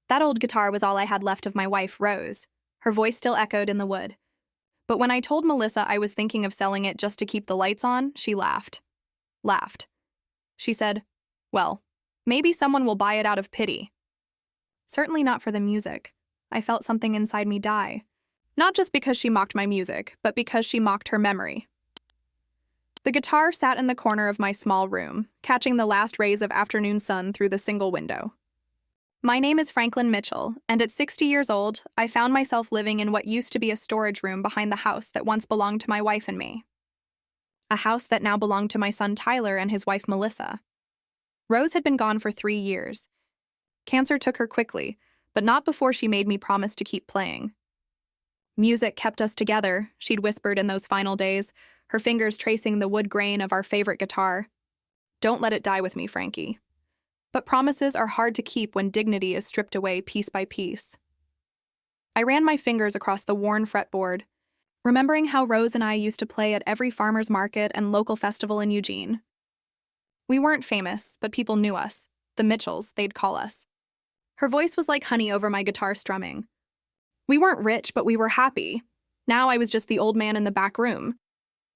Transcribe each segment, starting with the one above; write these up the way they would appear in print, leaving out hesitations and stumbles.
That old guitar was all I had left of my wife, Rose. Her voice still echoed in the wood. But when I told Melissa I was thinking of selling it just to keep the lights on, she laughed. She said, "Well, maybe someone will buy it out of pity." Certainly not for the music. I felt something inside me die. Not just because she mocked my music, but because she mocked her memory. The guitar sat in the corner of my small room, catching the last rays of afternoon sun through the single window. My name is Franklin Mitchell, and at 60 years old, I found myself living in what used to be a storage room behind the house that once belonged to my wife and me. A house that now belonged to my son Tyler and his wife Melissa. Rose had been gone for 3 years. Cancer took her quickly, but not before she made me promise to keep playing. Music kept us together, she'd whispered in those final days, her fingers tracing the wood grain of our favorite guitar. Don't let it die with me, Frankie. But promises are hard to keep when dignity is stripped away piece by piece. I ran my fingers across the worn fretboard, remembering how Rose and I used to play at every farmer's market and local festival in Eugene. We weren't famous, but people knew us. The Mitchells, they'd call us. Her voice was like honey over my guitar strumming. We weren't rich, but we were happy. Now I was just the old man in the back room.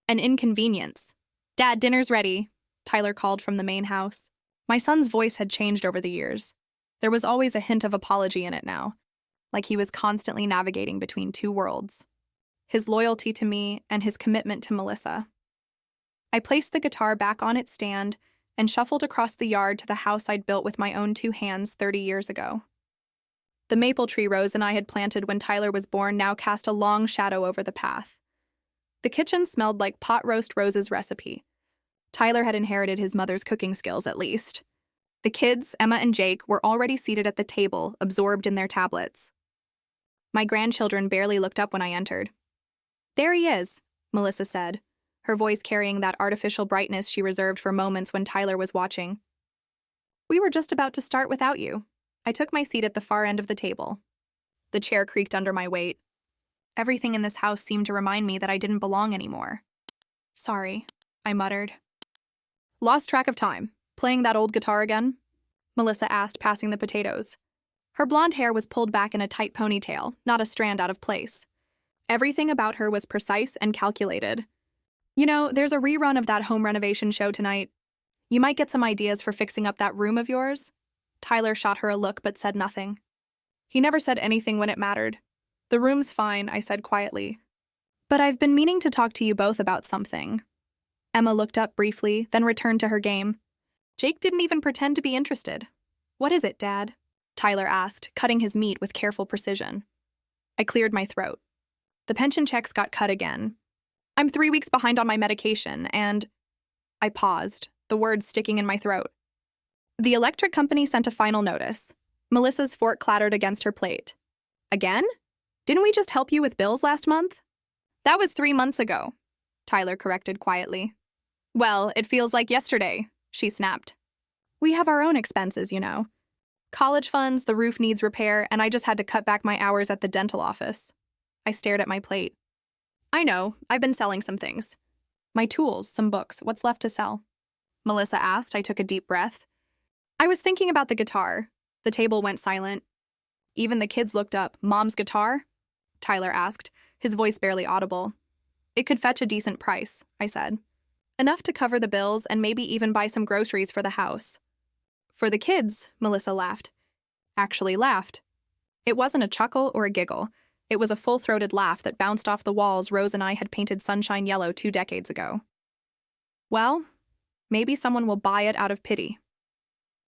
An inconvenience. "Dad, dinner's ready," Tyler called from the main house. My son's voice had changed over the years. There was always a hint of apology in it now, like he was constantly navigating between two worlds. His loyalty to me and his commitment to Melissa. I placed the guitar back on its stand and shuffled across the yard to the house I'd built with my own 2 hands 30 years ago. The maple tree Rose and I had planted when Tyler was born now cast a long shadow over the path. The kitchen smelled like pot roast Rose's recipe. Tyler had inherited his mother's cooking skills, at least. The kids, Emma and Jake, were already seated at the table, absorbed in their tablets. My grandchildren barely looked up when I entered. "There he is," Melissa said, her voice carrying that artificial brightness she reserved for moments when Tyler was watching. "We were just about to start without you." I took my seat at the far end of the table. The chair creaked under my weight. Everything in this house seemed to remind me that I didn't belong anymore. "Sorry," I muttered. "Lost track of time. Playing that old guitar again?" Melissa asked, passing the potatoes. Her blonde hair was pulled back in a tight ponytail, not a strand out of place. Everything about her was precise and calculated. "You know, there's a rerun of that home renovation show tonight. You might get some ideas for fixing up that room of yours." Tyler shot her a look but said nothing. He never said anything when it mattered. "The room's fine," I said quietly. "But I've been meaning to talk to you both about something." Emma looked up briefly, then returned to her game. Jake didn't even pretend to be interested. "What is it, Dad?" Tyler asked, cutting his meat with careful precision. I cleared my throat. The pension checks got cut again. "I'm 3 weeks behind on my medication, and—" I paused, the words sticking in my throat. "The electric company sent a final notice." Melissa's fork clattered against her plate. "Again? Didn't we just help you with bills last month?" "That was 3 months ago," Tyler corrected quietly. "Well, it feels like yesterday," she snapped. "We have our own expenses, you know. College funds, the roof needs repair, and I just had to cut back my hours at the dental office." I stared at my plate. "I know, I've been selling some things. My tools, some books, what's left to sell?" Melissa asked. I took a deep breath. "I was thinking about the guitar." The table went silent. Even the kids looked up. "Mom's guitar?" Tyler asked, his voice barely audible. "It could fetch a decent price," I said. "Enough to cover the bills and maybe even buy some groceries for the house." "For the kids," Melissa laughed. Actually laughed. It wasn't a chuckle or a giggle. It was a full-throated laugh that bounced off the walls Rose and I had painted sunshine yellow 2 decades ago. "Well, maybe someone will buy it out of pity."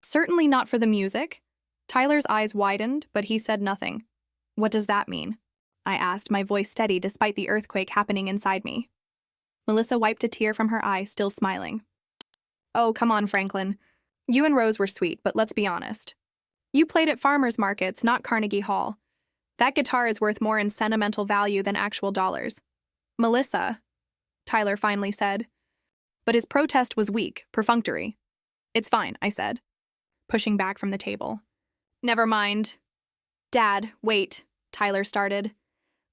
"Certainly not for the music." Tyler's eyes widened, but he said nothing. "What does that mean?" I asked, my voice steady despite the earthquake happening inside me. Melissa wiped a tear from her eye, still smiling. "Oh, come on, Franklin. You and Rose were sweet, but let's be honest. You played at farmers markets, not Carnegie Hall. That guitar is worth more in sentimental value than actual dollars." "Melissa," Tyler finally said. But his protest was weak, perfunctory. "It's fine," I said, pushing back from the table. "Never mind." "Dad, wait," Tyler started.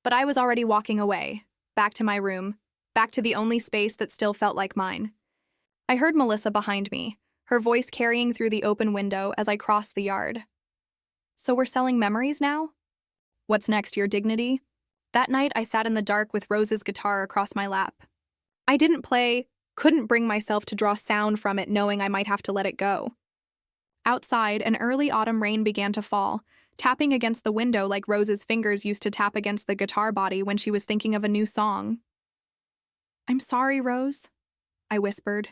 But I was already walking away, back to my room, back to the only space that still felt like mine. I heard Melissa behind me, her voice carrying through the open window as I crossed the yard. So we're selling memories now? What's next, your dignity? That night, I sat in the dark with Rose's guitar across my lap. I didn't play, couldn't bring myself to draw sound from it knowing I might have to let it go. Outside, an early autumn rain began to fall, tapping against the window like Rose's fingers used to tap against the guitar body when she was thinking of a new song. "I'm sorry, Rose," I whispered.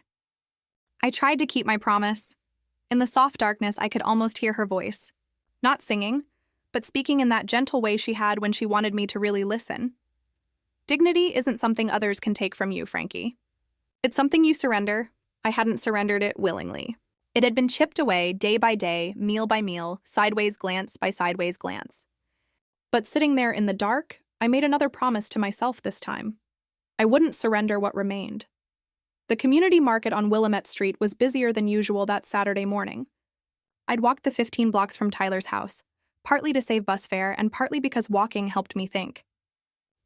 I tried to keep my promise. In the soft darkness, I could almost hear her voice. Not singing, but speaking in that gentle way she had when she wanted me to really listen. Dignity isn't something others can take from you, Frankie. It's something you surrender. I hadn't surrendered it willingly. It had been chipped away day by day, meal by meal, sideways glance by sideways glance. But sitting there in the dark, I made another promise to myself this time. I wouldn't surrender what remained. The community market on Willamette Street was busier than usual that Saturday morning. I'd walked the 15 blocks from Tyler's house, partly to save bus fare and partly because walking helped me think.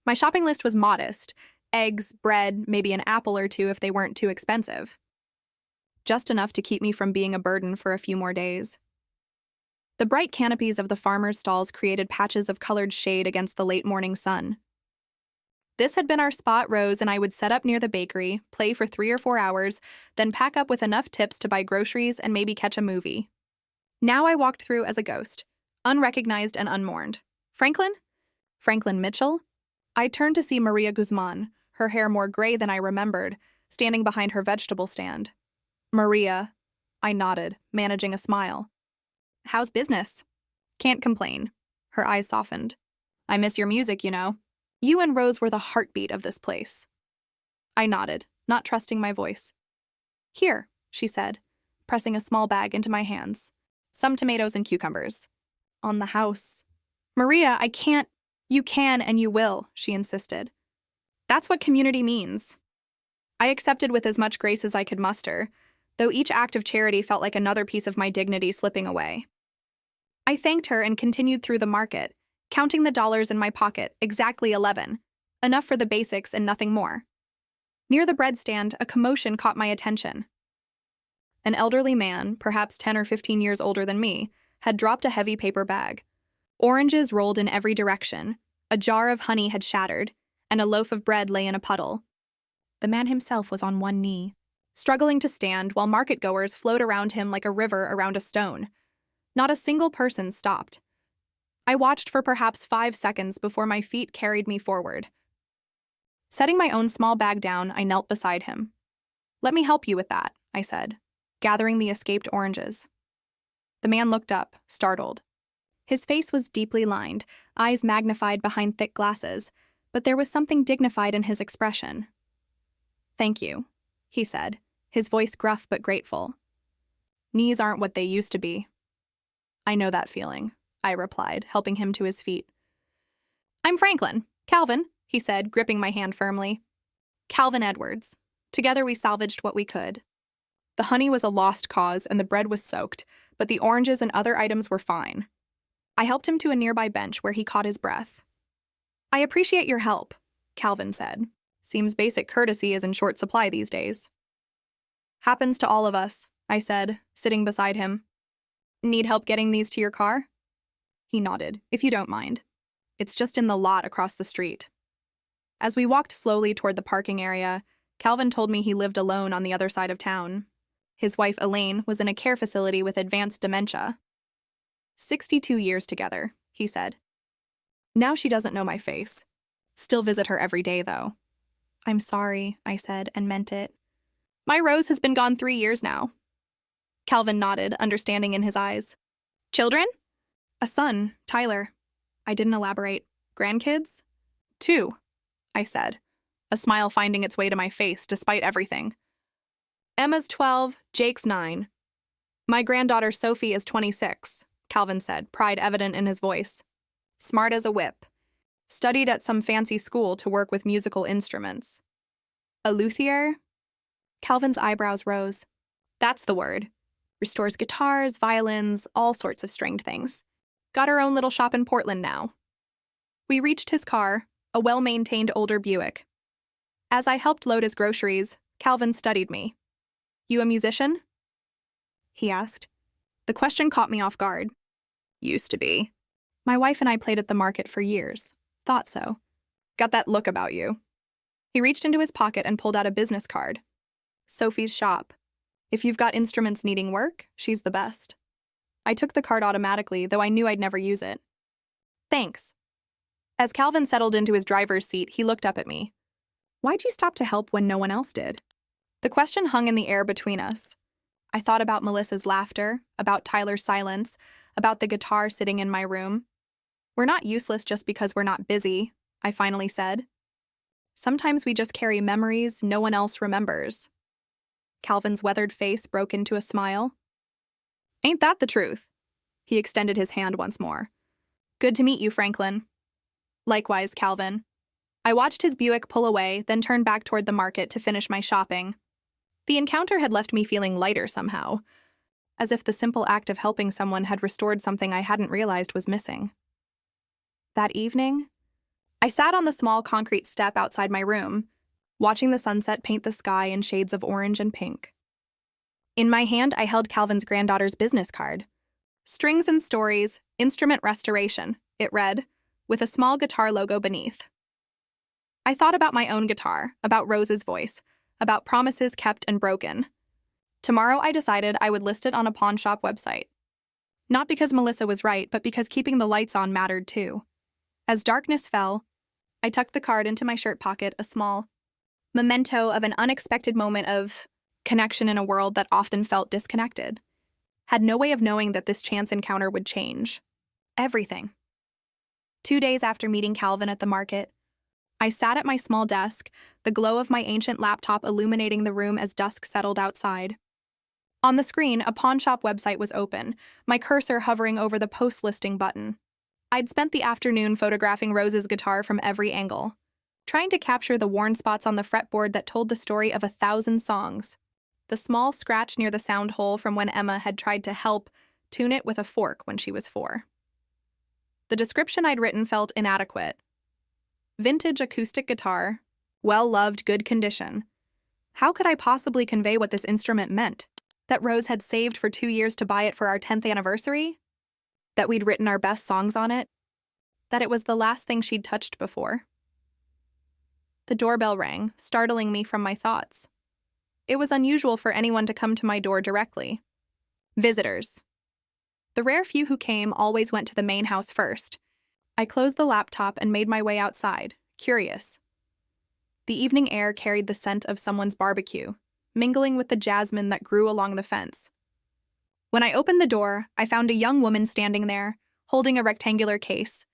My shopping list was modest: eggs, bread, maybe an apple or two if they weren't too expensive. Just enough to keep me from being a burden for a few more days. The bright canopies of the farmers' stalls created patches of colored shade against the late morning sun. This had been our spot. Rose and I would set up near the bakery, play for 3 or 4 hours, then pack up with enough tips to buy groceries and maybe catch a movie. Now I walked through as a ghost, unrecognized and unmourned. Franklin? Franklin Mitchell? I turned to see Maria Guzman, her hair more gray than I remembered, standing behind her vegetable stand. "Maria," I nodded, managing a smile. "How's business?" "Can't complain." Her eyes softened. "I miss your music, you know. You and Rose were the heartbeat of this place." I nodded, not trusting my voice. "Here," she said, pressing a small bag into my hands. "Some tomatoes and cucumbers." "On the house." "Maria, I can't." "You can and you will," she insisted. "That's what community means." I accepted with as much grace as I could muster, though each act of charity felt like another piece of my dignity slipping away. I thanked her and continued through the market, counting the dollars in my pocket, exactly 11, enough for the basics and nothing more. Near the bread stand, a commotion caught my attention. An elderly man, perhaps 10 or 15 years older than me, had dropped a heavy paper bag. Oranges rolled in every direction, a jar of honey had shattered, and a loaf of bread lay in a puddle. The man himself was on one knee, struggling to stand while market-goers flowed around him like a river around a stone. Not a single person stopped. I watched for perhaps 5 seconds before my feet carried me forward. Setting my own small bag down, I knelt beside him. "Let me help you with that," I said, gathering the escaped oranges. The man looked up, startled. His face was deeply lined, eyes magnified behind thick glasses, but there was something dignified in his expression. "Thank you," he said, his voice gruff but grateful. "Knees aren't what they used to be." "I know that feeling," I replied, helping him to his feet. "I'm Franklin. Calvin," he said, gripping my hand firmly. "Calvin Edwards." Together we salvaged what we could. The honey was a lost cause and the bread was soaked, but the oranges and other items were fine. I helped him to a nearby bench where he caught his breath. "I appreciate your help," Calvin said. "Seems basic courtesy is in short supply these days." "Happens to all of us," I said, sitting beside him. "Need help getting these to your car?" He nodded, "If you don't mind. It's just in the lot across the street." As we walked slowly toward the parking area, Calvin told me he lived alone on the other side of town. His wife, Elaine, was in a care facility with advanced dementia. 62 years together, he said. Now she doesn't know my face. Still visit her every day, though. "I'm sorry," I said, and meant it. "My Rose has been gone 3 years now." Calvin nodded, understanding in his eyes. "Children?" "A son, Tyler." I didn't elaborate. "Grandkids?" "2," I said, a smile finding its way to my face despite everything. "Emma's 12, Jake's 9. My granddaughter Sophie is 26, Calvin said, pride evident in his voice. "Smart as a whip. Studied at some fancy school to work with musical instruments." "A luthier?" Calvin's eyebrows rose. "That's the word. Restores guitars, violins, all sorts of stringed things. Got her own little shop in Portland now." We reached his car, a well-maintained older Buick. As I helped load his groceries, Calvin studied me. "You a musician?" he asked. The question caught me off guard. Used to be. My wife and I played at the market for years. Thought so. Got that look about you. He reached into his pocket and pulled out a business card. Sophie's shop. If you've got instruments needing work, she's the best. I took the card automatically, though I knew I'd never use it. Thanks. As Calvin settled into his driver's seat, he looked up at me. Why'd you stop to help when no one else did? The question hung in the air between us. I thought about Melissa's laughter, about Tyler's silence, about the guitar sitting in my room. We're not useless just because we're not busy, I finally said. Sometimes we just carry memories no one else remembers. Calvin's weathered face broke into a smile. Ain't that the truth? He extended his hand once more. Good to meet you, Franklin. Likewise, Calvin. I watched his Buick pull away, then turned back toward the market to finish my shopping. The encounter had left me feeling lighter somehow, as if the simple act of helping someone had restored something I hadn't realized was missing. That evening, I sat on the small concrete step outside my room, watching the sunset paint the sky in shades of orange and pink. In my hand, I held Calvin's granddaughter's business card. Strings and Stories, Instrument Restoration, it read, with a small guitar logo beneath. I thought about my own guitar, about Rose's voice, about promises kept and broken. Tomorrow I decided I would list it on a pawn shop website. Not because Melissa was right, but because keeping the lights on mattered too. As darkness fell, I tucked the card into my shirt pocket, a small memento of an unexpected moment of connection in a world that often felt disconnected. Had no way of knowing that this chance encounter would change everything. 2 days after meeting Calvin at the market, I sat at my small desk, the glow of my ancient laptop illuminating the room as dusk settled outside. On the screen, a pawn shop website was open, my cursor hovering over the post listing button. I'd spent the afternoon photographing Rose's guitar from every angle, trying to capture the worn spots on the fretboard that told the story of 1,000 songs. The small scratch near the sound hole from when Emma had tried to help tune it with a fork when she was 4. The description I'd written felt inadequate. Vintage acoustic guitar, well-loved, good condition. How could I possibly convey what this instrument meant? That Rose had saved for 2 years to buy it for our 10th anniversary? That we'd written our best songs on it? That it was the last thing she'd touched before? The doorbell rang, startling me from my thoughts. It was unusual for anyone to come to my door directly. Visitors. The rare few who came always went to the main house first. I closed the laptop and made my way outside, curious. The evening air carried the scent of someone's barbecue, mingling with the jasmine that grew along the fence. When I opened the door, I found a young woman standing there, holding a rectangular case.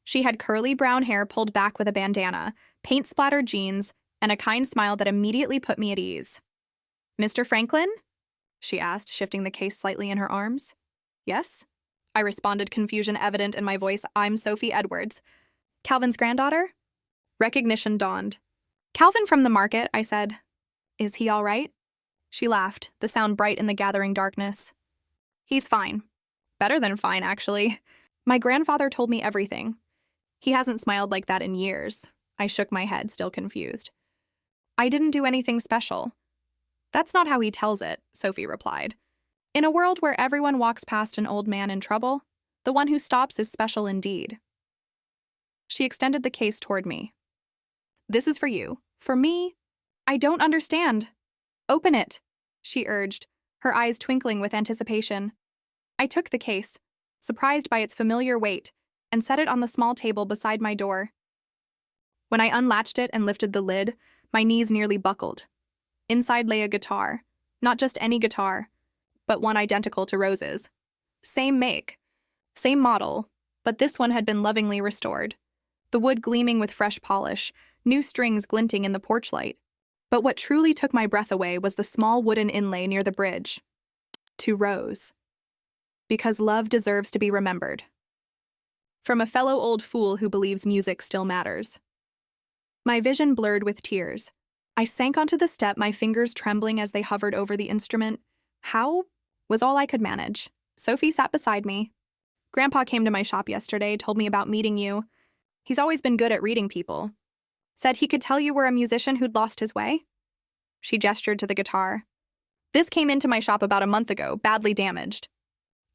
She had curly brown hair pulled back with a bandana, paint-splattered jeans, and a kind smile that immediately put me at ease. "Mr. Franklin?" she asked, shifting the case slightly in her arms. "Yes?" I responded, confusion evident in my voice. "I'm Sophie Edwards. Calvin's granddaughter?" Recognition dawned. "Calvin from the market," I said. "Is he all right?" She laughed, the sound bright in the gathering darkness. "He's fine. Better than fine, actually. My grandfather told me everything. He hasn't smiled like that in years." I shook my head, still confused. "I didn't do anything special." "That's not how he tells it," Sophie replied. "In a world where everyone walks past an old man in trouble, the one who stops is special indeed." She extended the case toward me. "This is for you. For me? I don't understand." "Open it," she urged, her eyes twinkling with anticipation. I took the case, surprised by its familiar weight, and set it on the small table beside my door. When I unlatched it and lifted the lid, my knees nearly buckled. Inside lay a guitar, not just any guitar, but one identical to Rose's. Same make, same model, but this one had been lovingly restored. The wood gleaming with fresh polish, new strings glinting in the porch light. But what truly took my breath away was the small wooden inlay near the bridge. To Rose. Because love deserves to be remembered. From a fellow old fool who believes music still matters. My vision blurred with tears. I sank onto the step, my fingers trembling as they hovered over the instrument. "How?" was all I could manage. Sophie sat beside me. "Grandpa came to my shop yesterday, told me about meeting you. He's always been good at reading people. Said he could tell you were a musician who'd lost his way." She gestured to the guitar. "This came into my shop about a month ago, badly damaged."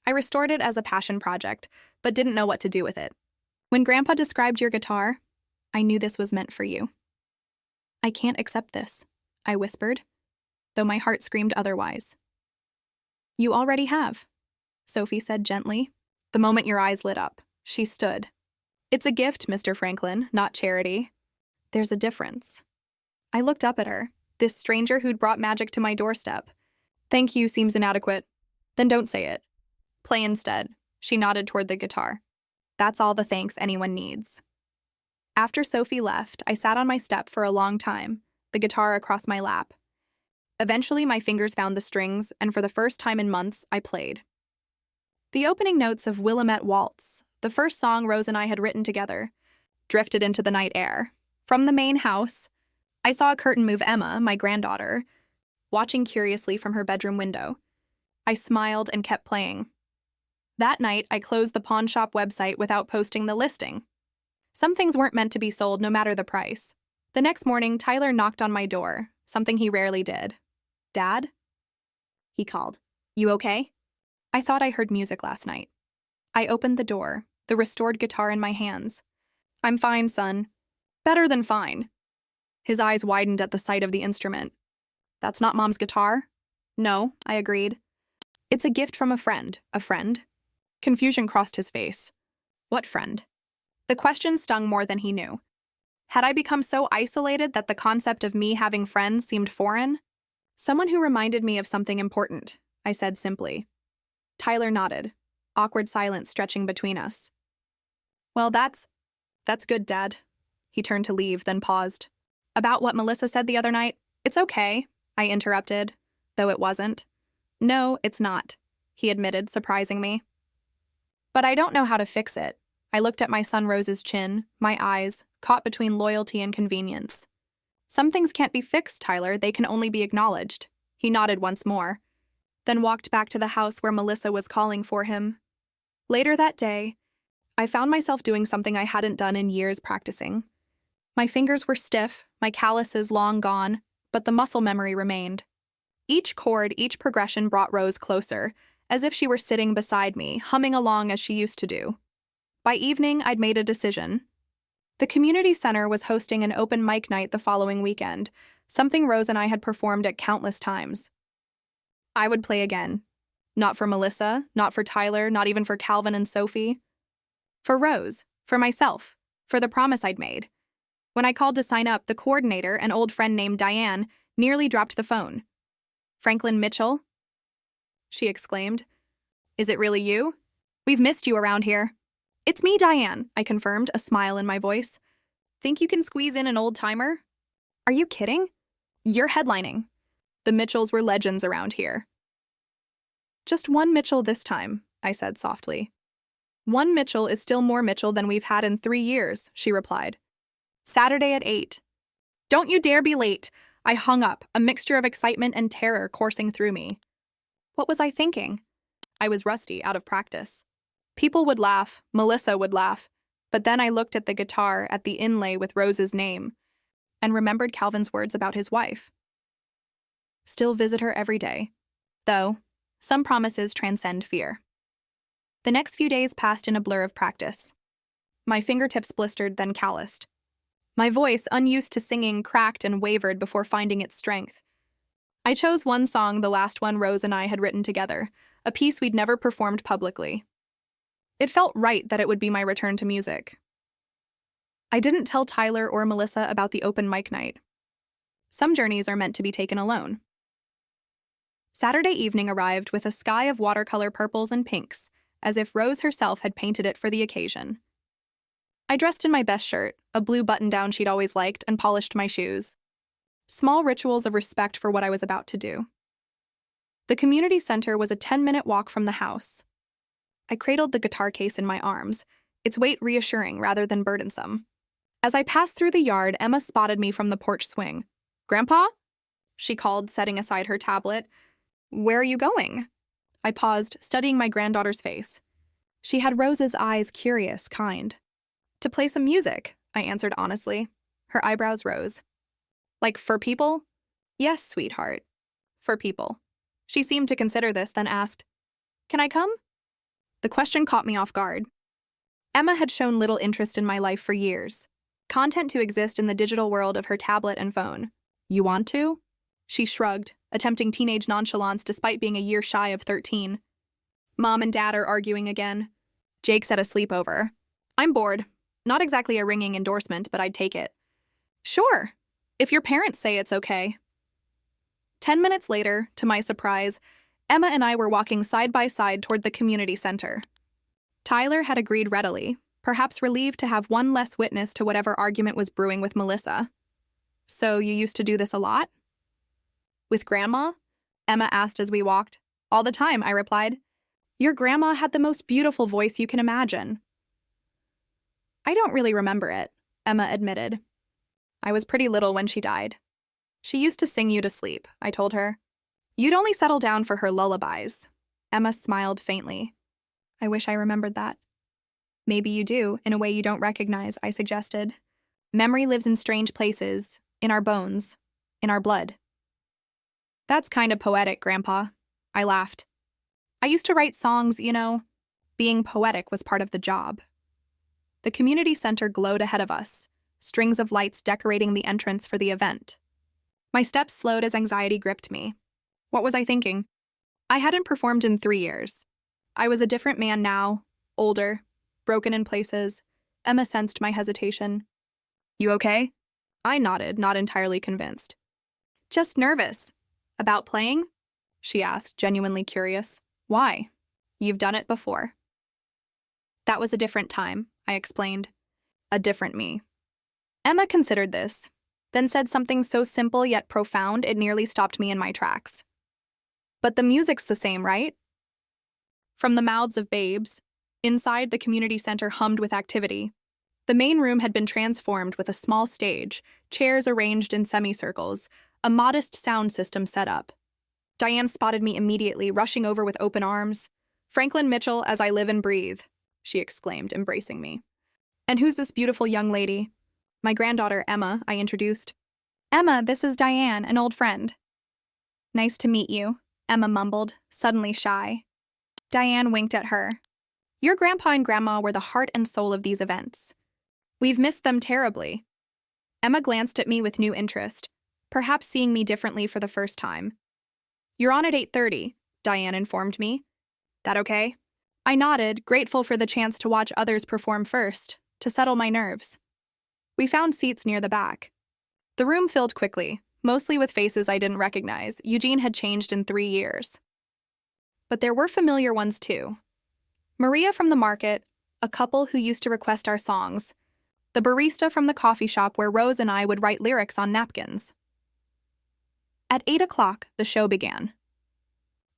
I restored it as a passion project, but didn't know what to do with it. When Grandpa described your guitar, I knew this was meant for you. I can't accept this, I whispered, though my heart screamed otherwise. You already have, Sophie said gently. The moment your eyes lit up, she stood. It's a gift, Mr. Franklin, not charity. There's a difference. I looked up at her, this stranger who'd brought magic to my doorstep. Thank you seems inadequate. Then don't say it. Play instead. She nodded toward the guitar. That's all the thanks anyone needs. After Sophie left, I sat on my step for a long time, the guitar across my lap. Eventually, my fingers found the strings, and for the first time in months, I played. The opening notes of Willamette Waltz, the first song Rose and I had written together, drifted into the night air. From the main house, I saw a curtain move Emma, my granddaughter, watching curiously from her bedroom window. I smiled and kept playing. That night, I closed the pawn shop website without posting the listing. Some things weren't meant to be sold no matter the price. The next morning, Tyler knocked on my door, something he rarely did. Dad? He called. You okay? I thought I heard music last night. I opened the door, the restored guitar in my hands. I'm fine, son. Better than fine. His eyes widened at the sight of the instrument. That's not Mom's guitar? No, I agreed. It's a gift from a friend. A friend? Confusion crossed his face. What friend? The question stung more than he knew. Had I become so isolated that the concept of me having friends seemed foreign? Someone who reminded me of something important, I said simply. Tyler nodded, awkward silence stretching between us. Well, that's good, Dad. He turned to leave, then paused. About what Melissa said the other night? It's okay, I interrupted, though it wasn't. No, it's not, he admitted, surprising me. But I don't know how to fix it. I looked at my son Rose's chin, my eyes, caught between loyalty and convenience. Some things can't be fixed, Tyler. They can only be acknowledged. He nodded once more, then walked back to the house where Melissa was calling for him. Later that day, I found myself doing something I hadn't done in years practicing. My fingers were stiff, my calluses long gone, but the muscle memory remained. Each chord, each progression brought Rose closer, as if she were sitting beside me, humming along as she used to do. By evening, I'd made a decision. The community center was hosting an open mic night the following weekend, something Rose and I had performed at countless times. I would play again. Not for Melissa, not for Tyler, not even for Calvin and Sophie. For Rose, for myself, for the promise I'd made. When I called to sign up, the coordinator, an old friend named Diane, nearly dropped the phone. Franklin Mitchell? She exclaimed. Is it really you? We've missed you around here. It's me, Diane, I confirmed, a smile in my voice. Think you can squeeze in an old-timer? Are you kidding? You're headlining. The Mitchells were legends around here. Just one Mitchell this time, I said softly. One Mitchell is still more Mitchell than we've had in 3 years, she replied. Saturday at 8. Don't you dare be late. I hung up, a mixture of excitement and terror coursing through me. What was I thinking? I was rusty, out of practice. People would laugh, Melissa would laugh, but then I looked at the guitar, at the inlay with Rose's name, and remembered Calvin's words about his wife. Still visit her every day, though some promises transcend fear. The next few days passed in a blur of practice. My fingertips blistered, then calloused. My voice, unused to singing, cracked and wavered before finding its strength. I chose one song, the last one Rose and I had written together, a piece we'd never performed publicly. It felt right that it would be my return to music. I didn't tell Tyler or Melissa about the open mic night. Some journeys are meant to be taken alone. Saturday evening arrived with a sky of watercolor purples and pinks, as if Rose herself had painted it for the occasion. I dressed in my best shirt, a blue button-down she'd always liked, and polished my shoes. Small rituals of respect for what I was about to do. The community center was a 10-minute walk from the house. I cradled the guitar case in my arms, its weight reassuring rather than burdensome. As I passed through the yard, Emma spotted me from the porch swing. "Grandpa?" she called, setting aside her tablet. "Where are you going?" I paused, studying my granddaughter's face. She had Rose's eyes, curious, kind. "To play some music," I answered honestly. Her eyebrows rose. "Like for people?" "Yes, sweetheart. For people." She seemed to consider this, then asked, "Can I come?" The question caught me off guard. Emma had shown little interest in my life for years, content to exist in the digital world of her tablet and phone. You want to? She shrugged, attempting teenage nonchalance despite being a year shy of 13. Mom and Dad are arguing again. Jake's at a sleepover. I'm bored. Not exactly a ringing endorsement, but I'd take it. Sure, if your parents say it's okay. 10 minutes later, to my surprise, Emma and I were walking side by side toward the community center. Tyler had agreed readily, perhaps relieved to have one less witness to whatever argument was brewing with Melissa. So you used to do this a lot? With Grandma? Emma asked as we walked. All the time, I replied. Your grandma had the most beautiful voice you can imagine. I don't really remember it, Emma admitted. I was pretty little when she died. She used to sing you to sleep, I told her. You'd only settle down for her lullabies. Emma smiled faintly. I wish I remembered that. Maybe you do, in a way you don't recognize, I suggested. Memory lives in strange places, in our bones, in our blood. That's kind of poetic, Grandpa. I laughed. I used to write songs, you know. Being poetic was part of the job. The community center glowed ahead of us, strings of lights decorating the entrance for the event. My steps slowed as anxiety gripped me. What was I thinking? I hadn't performed in 3 years. I was a different man now, older, broken in places. Emma sensed my hesitation. You okay? I nodded, not entirely convinced. Just nervous. About playing? She asked, genuinely curious. Why? You've done it before. That was a different time, I explained. A different me. Emma considered this, then said something so simple yet profound it nearly stopped me in my tracks. But the music's the same, right? From the mouths of babes, inside the community center hummed with activity. The main room had been transformed with a small stage, chairs arranged in semicircles, a modest sound system set up. Diane spotted me immediately, rushing over with open arms. Franklin Mitchell, as I live and breathe, she exclaimed, embracing me. And who's this beautiful young lady? My granddaughter, Emma, I introduced. Emma, this is Diane, an old friend. Nice to meet you, Emma mumbled, suddenly shy. Diane winked at her. Your grandpa and grandma were the heart and soul of these events. We've missed them terribly. Emma glanced at me with new interest, perhaps seeing me differently for the first time. You're on at 8:30, Diane informed me. That okay? I nodded, grateful for the chance to watch others perform first, to settle my nerves. We found seats near the back. The room filled quickly, mostly with faces I didn't recognize. Eugene had changed in 3 years. But there were familiar ones too. Maria from the market, a couple who used to request our songs, the barista from the coffee shop where Rose and I would write lyrics on napkins. At 8 o'clock, the show began.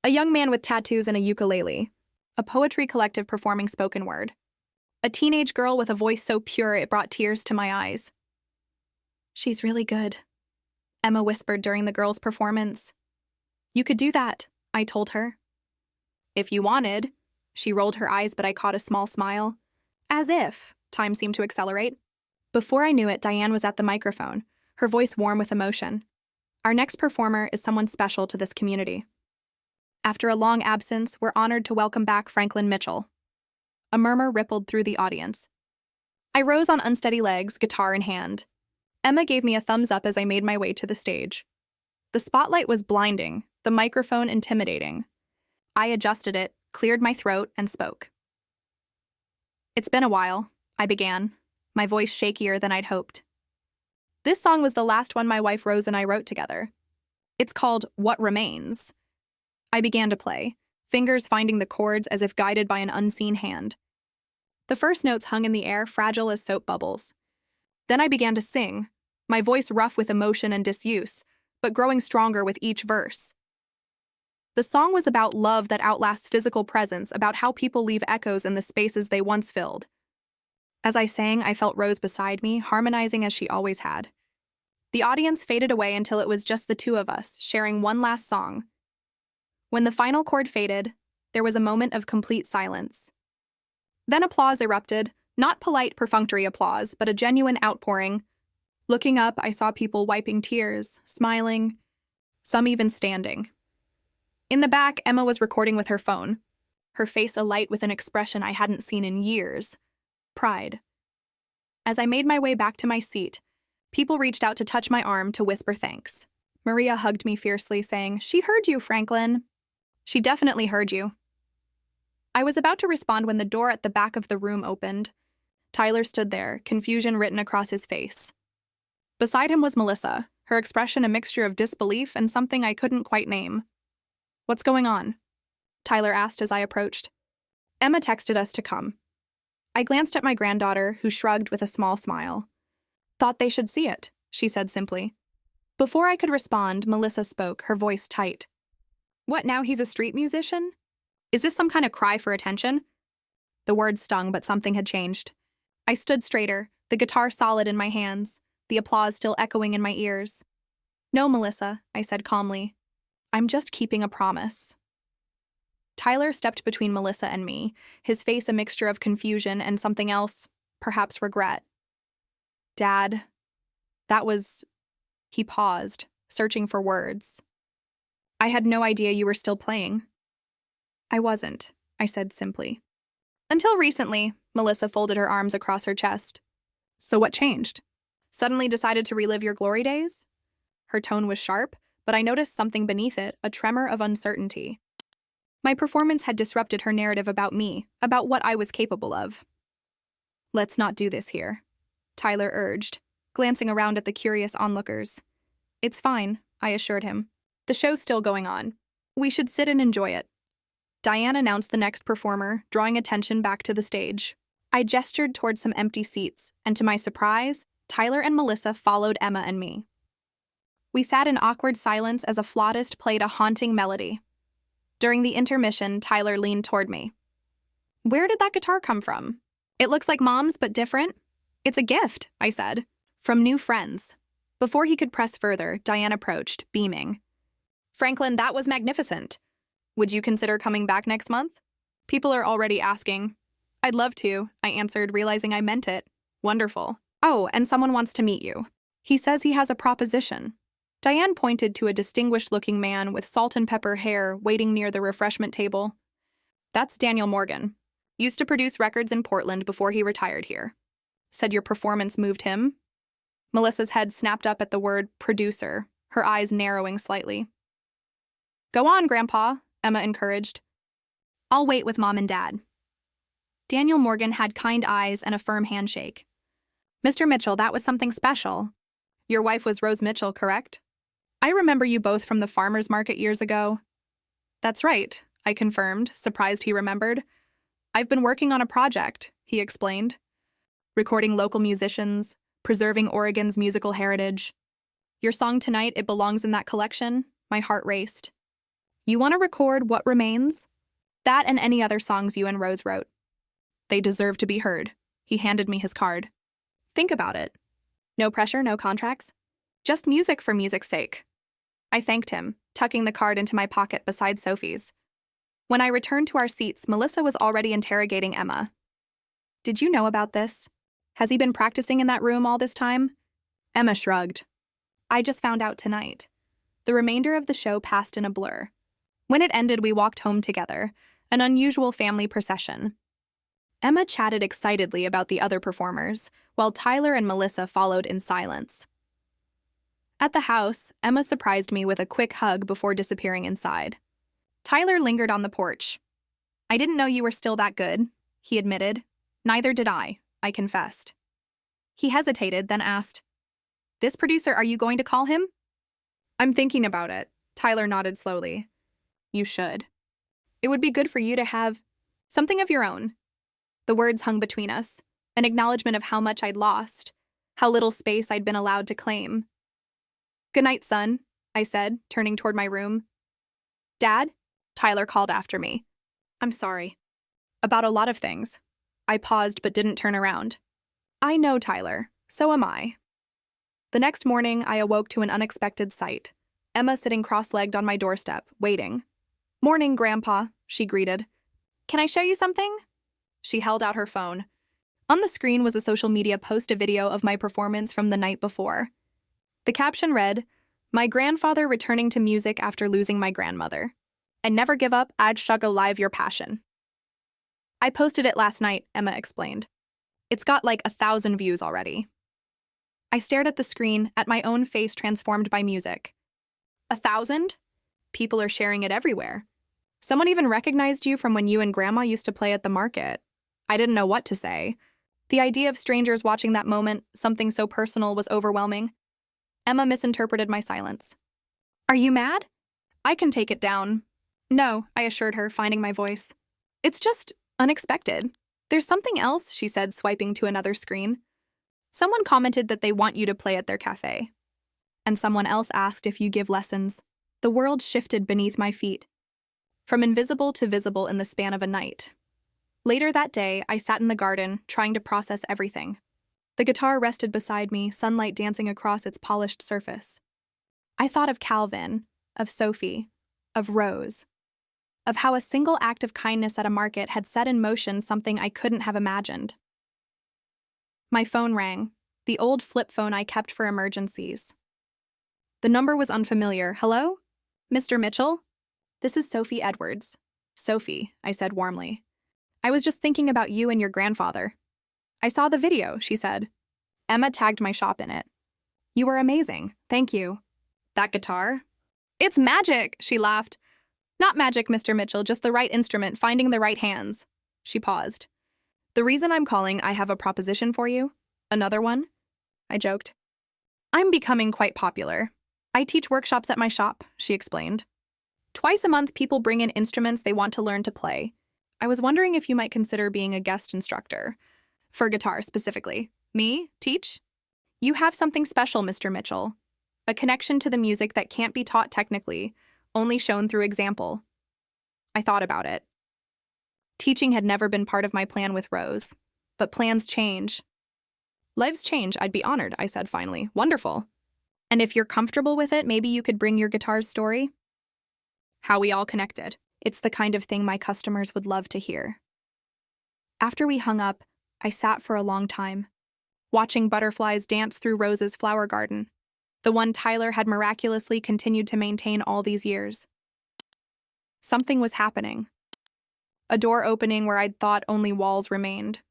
A young man with tattoos and a ukulele, a poetry collective performing spoken word, a teenage girl with a voice so pure it brought tears to my eyes. She's really good, Emma whispered during the girl's performance. You could do that, I told her. If you wanted. She rolled her eyes, but I caught a small smile. As if. Time seemed to accelerate. Before I knew it, Diane was at the microphone, her voice warm with emotion. Our next performer is someone special to this community. After a long absence, we're honored to welcome back Franklin Mitchell. A murmur rippled through the audience. I rose on unsteady legs, guitar in hand. Emma gave me a thumbs up as I made my way to the stage. The spotlight was blinding, the microphone intimidating. I adjusted it, cleared my throat, and spoke. It's been a while, I began, my voice shakier than I'd hoped. This song was the last one my wife Rose and I wrote together. It's called What Remains. I began to play, fingers finding the chords as if guided by an unseen hand. The first notes hung in the air, fragile as soap bubbles. Then I began to sing, my voice rough with emotion and disuse, but growing stronger with each verse. The song was about love that outlasts physical presence, about how people leave echoes in the spaces they once filled. As I sang, I felt Rose beside me, harmonizing as she always had. The audience faded away until it was just the two of us, sharing one last song. When the final chord faded, there was a moment of complete silence. Then applause erupted, not polite, perfunctory applause, but a genuine outpouring. Looking up, I saw people wiping tears, smiling, some even standing. In the back, Emma was recording with her phone. her face alight with an expression I hadn't seen in years. Pride. As I made my way back to my seat, people reached out to touch my arm to whisper thanks. Maria hugged me fiercely, saying, "She heard you, Franklin." "She definitely heard you." I was about to respond when the door at the back of the room opened. Tyler stood there, confusion written across his face. Beside him was Melissa, her expression a mixture of disbelief and something I couldn't quite name. "What's going on?" Tyler asked as I approached. "Emma texted us to come." I glanced at my granddaughter, who shrugged with a small smile. "Thought they should see it," she said simply. Before I could respond, Melissa spoke, her voice tight. "What now, he's a street musician? Is this some kind of cry for attention?" The words stung, but something had changed. I stood straighter, the guitar solid in my hands, the applause still echoing in my ears. "No, Melissa," I said calmly. "I'm just keeping a promise." Tyler stepped between Melissa and me, his face a mixture of confusion and something else, perhaps regret. "Dad, that was..." He paused, searching for words. "I had no idea you were still playing." "I wasn't," I said simply. "Until recently," Melissa folded her arms across her chest. "So what changed? Suddenly decided to relive your glory days?" Her tone was sharp, but I noticed something beneath it, a tremor of uncertainty. My performance had disrupted her narrative about me, about what I was capable of. "Let's not do this here," Tyler urged, glancing around at the curious onlookers. "It's fine," I assured him. "The show's still going on. We should sit and enjoy it." Diane announced the next performer, drawing attention back to the stage. I gestured toward some empty seats, and to my surprise, Tyler and Melissa followed Emma and me. We sat in awkward silence as a flautist played a haunting melody. During the intermission, Tyler leaned toward me. "Where did that guitar come from? It looks like Mom's, but different." "It's a gift," I said. "From new friends." Before he could press further, Diane approached, beaming. "Franklin, that was magnificent. Would you consider coming back next month? People are already asking." "I'd love to," I answered, realizing I meant it. "Wonderful. Oh, and someone wants to meet you. He says he has a proposition." Diane pointed to a distinguished-looking man with salt and pepper hair waiting near the refreshment table. "That's Daniel Morgan. Used to produce records in Portland before he retired here. Said your performance moved him?" Melissa's head snapped up at the word producer, her eyes narrowing slightly. "Go on, Grandpa," Emma encouraged. "I'll wait with Mom and Dad." Daniel Morgan had kind eyes and a firm handshake. "Mr. Mitchell, that was something special. Your wife was Rose Mitchell, correct? I remember you both from the farmer's market years ago." "That's right," I confirmed, surprised he remembered. "I've been working on a project," he explained. "Recording local musicians, preserving Oregon's musical heritage. Your song tonight, it belongs in that collection." My heart raced. "You want to record What Remains?" "That and any other songs you and Rose wrote. They deserve to be heard." He handed me his card. "Think about it. No pressure, no contracts. Just music for music's sake." I thanked him, tucking the card into my pocket beside Sophie's. When I returned to our seats, Melissa was already interrogating Emma. "Did you know about this? Has he been practicing in that room all this time?" Emma shrugged. "I just found out tonight." The remainder of the show passed in a blur. When it ended, we walked home together, an unusual family procession. Emma chatted excitedly about the other performers, while Tyler and Melissa followed in silence. At the house, Emma surprised me with a quick hug before disappearing inside. Tyler lingered on the porch. "I didn't know you were still that good," he admitted. "Neither did I confessed." He hesitated, then asked, "This producer, are you going to call him?" "I'm thinking about it," Tyler nodded slowly. "You should. It would be good for you to have something of your own." The words hung between us, an acknowledgement of how much I'd lost, how little space I'd been allowed to claim. "Good night, son," I said, turning toward my room. "Dad?" Tyler called after me. "I'm sorry." "About a lot of things." I paused but didn't turn around. "I know, Tyler. So am I." The next morning, I awoke to an unexpected sight. Emma sitting cross-legged on my doorstep, waiting. "Morning, Grandpa," she greeted. "Can I show you something?" She held out her phone. On the screen was a social media post, a video of my performance from the night before. The caption read, "My grandfather returning to music after losing my grandmother. And never give up, I'd shug alive your passion." I posted it last night, Emma explained. It's got like 1,000 views already. I stared at the screen, at my own face transformed by music. 1,000? People are sharing it everywhere. Someone even recognized you from when you and Grandma used to play at the market. I didn't know what to say. The idea of strangers watching that moment, something so personal, was overwhelming. Emma misinterpreted my silence. Are you mad? I can take it down. No, I assured her, finding my voice. It's just unexpected. There's something else, she said, swiping to another screen. Someone commented that they want you to play at their cafe. And someone else asked if you give lessons. The world shifted beneath my feet, from invisible to visible in the span of a night. Later that day, I sat in the garden, trying to process everything. The guitar rested beside me, sunlight dancing across its polished surface. I thought of Calvin, of Sophie, of Rose, of how a single act of kindness at a market had set in motion something I couldn't have imagined. My phone rang, the old flip phone I kept for emergencies. The number was unfamiliar. Hello? Mr. Mitchell? This is Sophie Edwards. Sophie, I said warmly. I was just thinking about you and your grandfather. I saw the video, she said. Emma tagged my shop in it. You were amazing. Thank you. That guitar? It's magic, she laughed. Not magic, Mr. Mitchell, just the right instrument, finding the right hands. She paused. The reason I'm calling, I have a proposition for you. Another one? I joked. I'm becoming quite popular. I teach workshops at my shop, she explained. Twice a month, people bring in instruments they want to learn to play. I was wondering if you might consider being a guest instructor. For guitar, specifically. Me? Teach? You have something special, Mr. Mitchell. A connection to the music that can't be taught technically, only shown through example. I thought about it. Teaching had never been part of my plan with Rose. But plans change. Lives change, I'd be honored, I said finally. Wonderful. And if you're comfortable with it, maybe you could bring your guitar's story? How we all connected. It's the kind of thing my customers would love to hear. After we hung up, I sat for a long time, watching butterflies dance through Rose's flower garden, the one Tyler had miraculously continued to maintain all these years. Something was happening. A door opening where I'd thought only walls remained.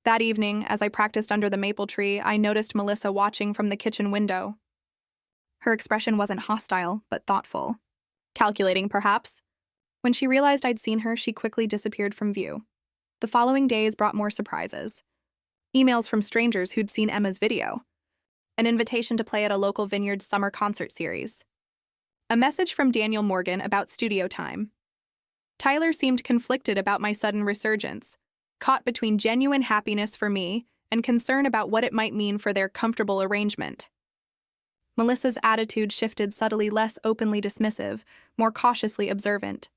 That evening, as I practiced under the maple tree, I noticed Melissa watching from the kitchen window. Her expression wasn't hostile, but thoughtful. Calculating, perhaps. When she realized I'd seen her, she quickly disappeared from view. The following days brought more surprises. Emails from strangers who'd seen Emma's video. An invitation to play at a local vineyard summer concert series. A message from Daniel Morgan about studio time. Tyler seemed conflicted about my sudden resurgence, caught between genuine happiness for me and concern about what it might mean for their comfortable arrangement. Melissa's attitude shifted subtly, less openly dismissive, more cautiously observant.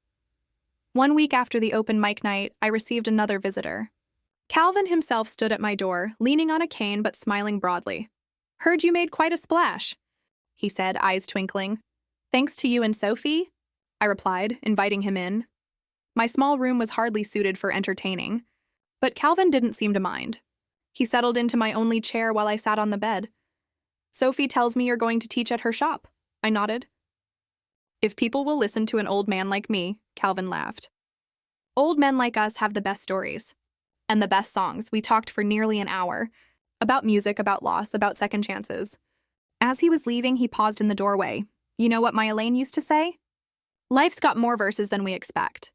1 week after the open mic night, I received another visitor. Calvin himself stood at my door, leaning on a cane but smiling broadly. Heard you made quite a splash, he said, eyes twinkling. Thanks to you and Sophie, I replied, inviting him in. My small room was hardly suited for entertaining, but Calvin didn't seem to mind. He settled into my only chair while I sat on the bed. Sophie tells me you're going to teach at her shop, I nodded. If people will listen to an old man like me, Calvin laughed. Old men like us have the best stories. And the best songs. We talked for nearly an hour. About music, about loss, about second chances. As he was leaving, he paused in the doorway. You know what my Elaine used to say? Life's got more verses than we expect.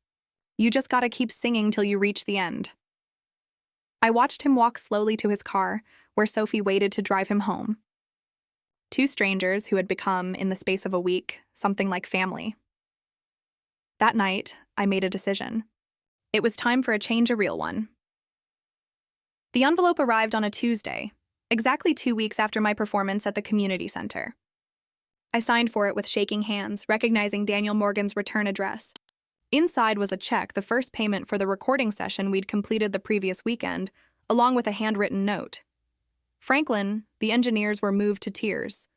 You just gotta keep singing till you reach the end. I watched him walk slowly to his car, where Sophie waited to drive him home. Two strangers who had become, in the space of a week, something like family. That night, I made a decision. It was time for a change, a real one. The envelope arrived on a Tuesday, exactly 2 weeks after my performance at the community center. I signed for it with shaking hands, recognizing Daniel Morgan's return address. Inside was a check, the first payment for the recording session we'd completed the previous weekend, along with a handwritten note. Franklin, the engineers were moved to tears.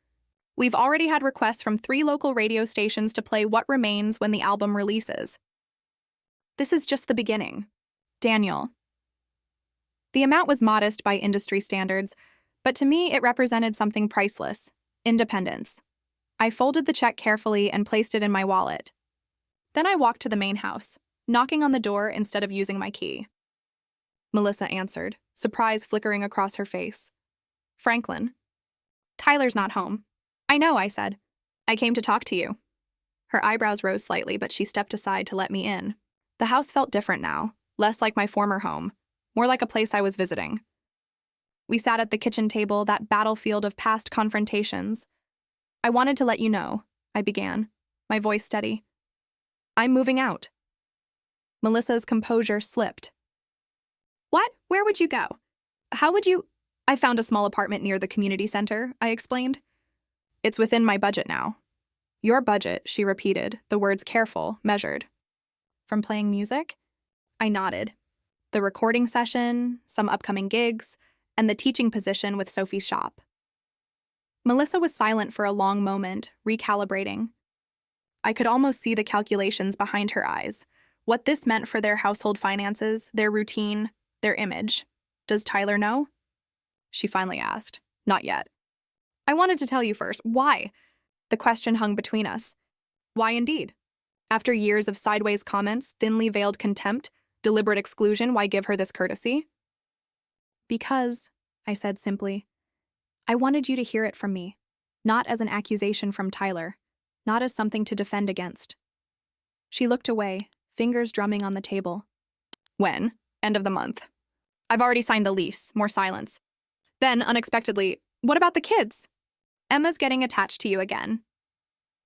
We've already had requests from 3 local radio stations to play What Remains when the album releases. This is just the beginning. Daniel. The amount was modest by industry standards, but to me it represented something priceless: independence. I folded the check carefully and placed it in my wallet. Then I walked to the main house, knocking on the door instead of using my key. Melissa answered, surprise flickering across her face. Franklin. Tyler's not home. I know, I said. I came to talk to you. Her eyebrows rose slightly, but she stepped aside to let me in. The house felt different now, less like my former home, more like a place I was visiting. We sat at the kitchen table, that battlefield of past confrontations. I wanted to let you know, I began, my voice steady. I'm moving out. Melissa's composure slipped. What? Where would you go? How would you? I found a small apartment near the community center, I explained. It's within my budget now. Your budget, she repeated, the words careful, measured. From playing music? I nodded. The recording session, some upcoming gigs, and the teaching position with Sophie's shop. Melissa was silent for a long moment, recalibrating. I could almost see the calculations behind her eyes, what this meant for their household finances, their routine, their image. Does Tyler know? She finally asked. Not yet. I wanted to tell you first. Why? The question hung between us. Why indeed? After years of sideways comments, thinly veiled contempt, deliberate exclusion, why give her this courtesy? Because, I said simply, I wanted you to hear it from me, not as an accusation from Tyler, not as something to defend against. She looked away, fingers drumming on the table. When? End of the month. I've already signed the lease. More silence. Then, unexpectedly, what about the kids? Emma's getting attached to you again.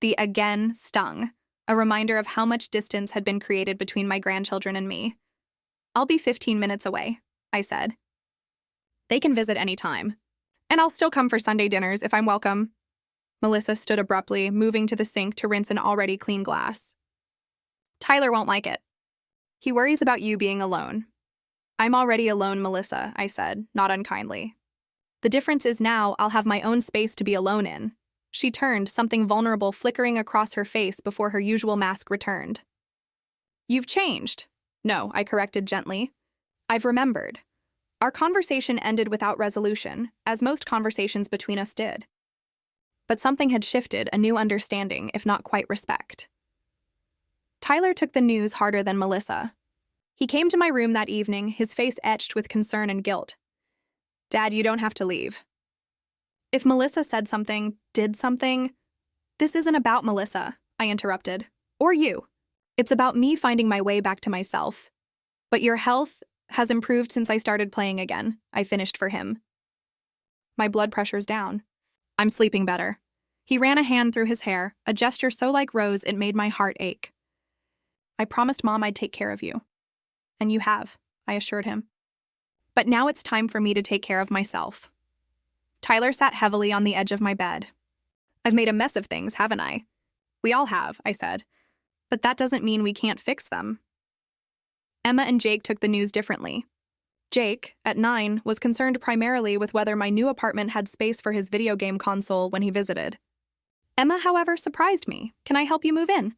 The again stung, a reminder of how much distance had been created between my grandchildren and me. I'll be 15 minutes away, I said. They can visit any time. And I'll still come for Sunday dinners if I'm welcome. Melissa stood abruptly, moving to the sink to rinse an already clean glass. Tyler won't like it. He worries about you being alone. I'm already alone, Melissa, I said, not unkindly. The difference is now I'll have my own space to be alone in. She turned, something vulnerable flickering across her face before her usual mask returned. You've changed. No, I corrected gently. I've remembered. Our conversation ended without resolution, as most conversations between us did. But something had shifted, a new understanding, if not quite respect. Tyler took the news harder than Melissa. He came to my room that evening, his face etched with concern and guilt. Dad, you don't have to leave. If Melissa said something, did something, this isn't about Melissa, I interrupted, or you. It's about me finding my way back to myself. But your health has improved since I started playing again, I finished for him. My blood pressure's down. I'm sleeping better. He ran a hand through his hair, a gesture so like Rose it made my heart ache. I promised Mom I'd take care of you. And you have, I assured him. But now it's time for me to take care of myself. Tyler sat heavily on the edge of my bed. I've made a mess of things, haven't I? We all have, I said. But that doesn't mean we can't fix them. Emma and Jake took the news differently. Jake, at 9, was concerned primarily with whether my new apartment had space for his video game console when he visited. Emma, however, surprised me. Can I help you move in?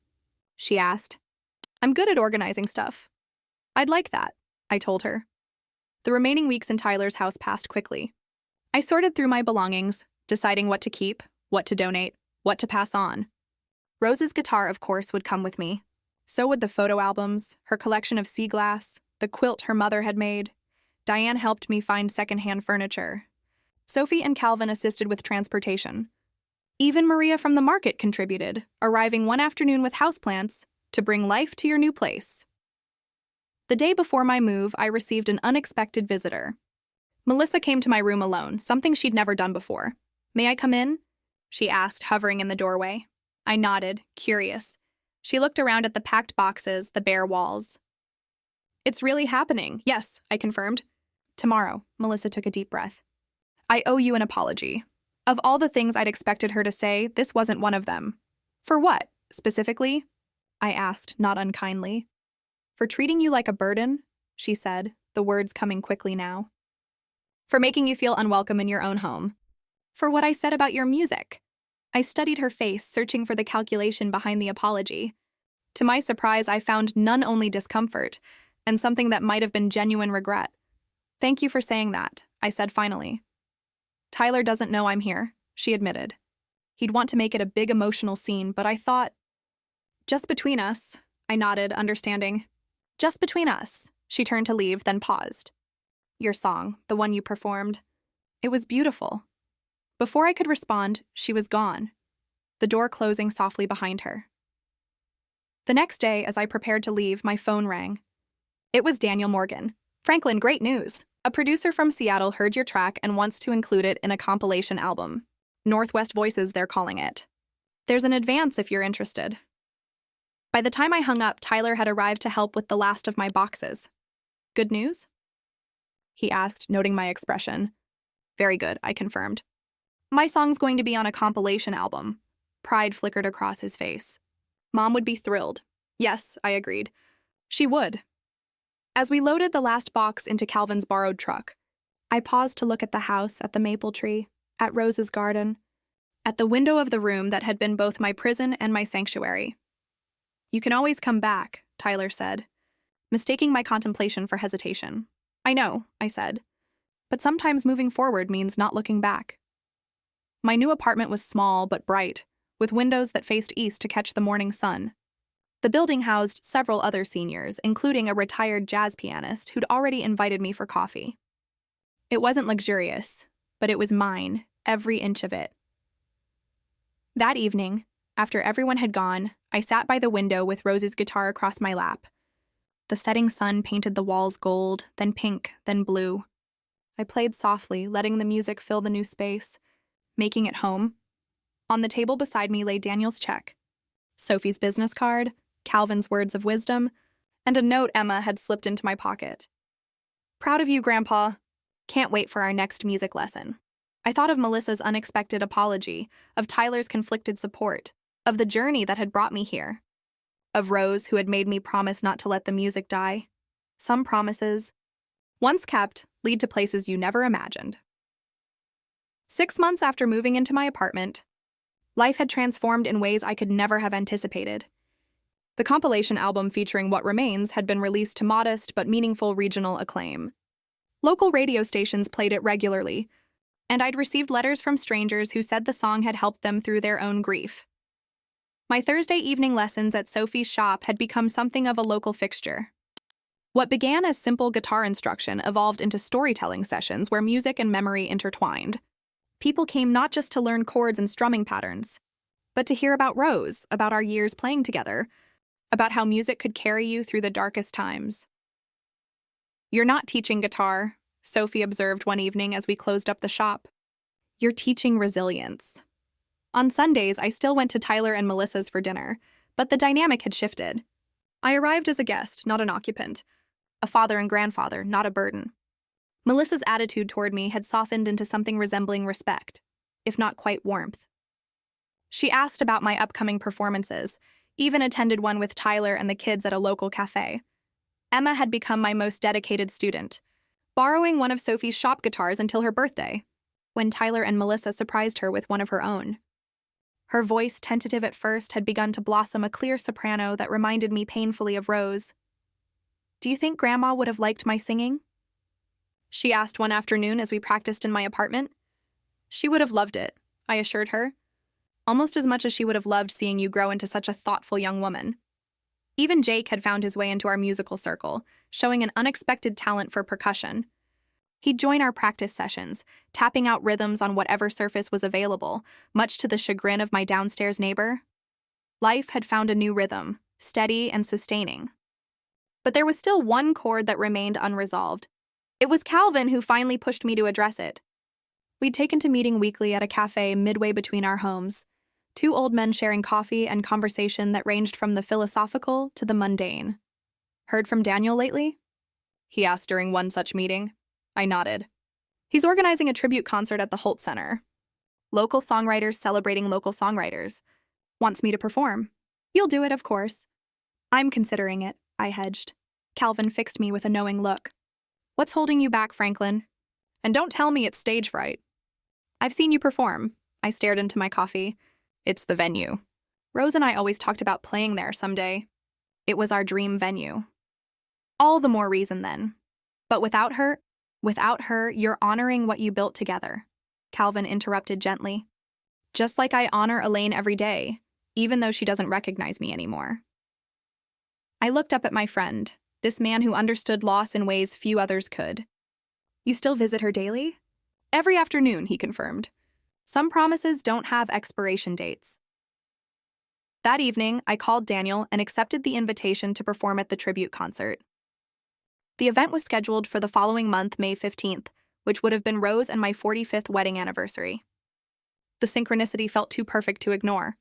She asked. I'm good at organizing stuff. I'd like that, I told her. The remaining weeks in Tyler's house passed quickly. I sorted through my belongings, deciding what to keep, what to donate, what to pass on. Rose's guitar, of course, would come with me. So would the photo albums, her collection of sea glass, the quilt her mother had made. Diane helped me find secondhand furniture. Sophie and Calvin assisted with transportation. Even Maria from the market contributed, arriving one afternoon with houseplants to bring life to your new place. The day before my move, I received an unexpected visitor. Melissa came to my room alone, something she'd never done before. May I come in? She asked, hovering in the doorway. I nodded, curious. She looked around at the packed boxes, the bare walls. It's really happening. Yes, I confirmed. Tomorrow, Melissa took a deep breath. I owe you an apology. Of all the things I'd expected her to say, this wasn't one of them. For what, specifically? I asked, not unkindly. For treating you like a burden, she said, the words coming quickly now. For making you feel unwelcome in your own home. For what I said about your music. I studied her face, searching for the calculation behind the apology. To my surprise, I found none only discomfort, and something that might have been genuine regret. Thank you for saying that, I said finally. Tyler doesn't know I'm here, she admitted. He'd want to make it a big emotional scene, but I thought... Just between us, I nodded, understanding. Just between us, she turned to leave, then paused. Your song, the one you performed. It was beautiful. Before I could respond, she was gone, the door closing softly behind her. The next day, as I prepared to leave, my phone rang. It was Daniel Morgan. Franklin, great news. A producer from Seattle heard your track and wants to include it in a compilation album. Northwest Voices, they're calling it. There's an advance if you're interested. By the time I hung up, Tyler had arrived to help with the last of my boxes. Good news? He asked, noting my expression. Very good, I confirmed. My song's going to be on a compilation album. Pride flickered across his face. Mom would be thrilled. Yes, I agreed. She would. As we loaded the last box into Calvin's borrowed truck, I paused to look at the house, at the maple tree, at Rose's garden, at the window of the room that had been both my prison and my sanctuary. You can always come back, Tyler said, mistaking my contemplation for hesitation. I know, I said, but sometimes moving forward means not looking back. My new apartment was small but bright, with windows that faced east to catch the morning sun. The building housed several other seniors, including a retired jazz pianist who'd already invited me for coffee. It wasn't luxurious, but it was mine, every inch of it. That evening, after everyone had gone, I sat by the window with Rose's guitar across my lap. The setting sun painted the walls gold, then pink, then blue. I played softly, letting the music fill the new space, making it home. On the table beside me lay Daniel's check, Sophie's business card, Calvin's words of wisdom, and a note Emma had slipped into my pocket. Proud of you, Grandpa. Can't wait for our next music lesson. I thought of Melissa's unexpected apology, of Tyler's conflicted support, of the journey that had brought me here, of Rose who had made me promise not to let the music die. Some promises, once kept, lead to places you never imagined. 6 months after moving into my apartment, life had transformed in ways I could never have anticipated. The compilation album featuring What Remains had been released to modest but meaningful regional acclaim. Local radio stations played it regularly, and I'd received letters from strangers who said the song had helped them through their own grief. My Thursday evening lessons at Sophie's shop had become something of a local fixture. What began as simple guitar instruction evolved into storytelling sessions where music and memory intertwined. People came not just to learn chords and strumming patterns, but to hear about Rose, about our years playing together, about how music could carry you through the darkest times. You're not teaching guitar, Sophie observed one evening as we closed up the shop. You're teaching resilience. On Sundays, I still went to Tyler and Melissa's for dinner, but the dynamic had shifted. I arrived as a guest, not an occupant, a father and grandfather, not a burden. Melissa's attitude toward me had softened into something resembling respect, if not quite warmth. She asked about my upcoming performances, even attended one with Tyler and the kids at a local cafe. Emma had become my most dedicated student, borrowing one of Sophie's shop guitars until her birthday, when Tyler and Melissa surprised her with one of her own. Her voice, tentative at first, had begun to blossom a clear soprano that reminded me painfully of Rose. Do you think Grandma would have liked my singing? She asked one afternoon as we practiced in my apartment. She would have loved it, I assured her. Almost as much as she would have loved seeing you grow into such a thoughtful young woman. Even Jake had found his way into our musical circle, showing an unexpected talent for percussion. He'd join our practice sessions, tapping out rhythms on whatever surface was available, much to the chagrin of my downstairs neighbor. Life had found a new rhythm, steady and sustaining. But there was still one chord that remained unresolved. It was Calvin who finally pushed me to address it. We'd taken to meeting weekly at a cafe midway between our homes, two old men sharing coffee and conversation that ranged from the philosophical to the mundane. Heard from Daniel lately? He asked during one such meeting. I nodded. He's organizing a tribute concert at the Holt Center. Local songwriters celebrating local songwriters. Wants me to perform. You'll do it, of course. I'm considering it, I hedged. Calvin fixed me with a knowing look. What's holding you back, Franklin? And don't tell me it's stage fright. I've seen you perform. I stared into my coffee. It's the venue. Rose and I always talked about playing there someday. It was our dream venue. All the more reason then. But without her, you're honoring what you built together, Calvin interrupted gently. Just like I honor Elaine every day, even though she doesn't recognize me anymore. I looked up at my friend, this man who understood loss in ways few others could. You still visit her daily? Every afternoon, he confirmed. Some promises don't have expiration dates. That evening, I called Daniel and accepted the invitation to perform at the tribute concert. The event was scheduled for the following month, May 15th, which would have been Rose and my 45th wedding anniversary. The synchronicity felt too perfect to ignore.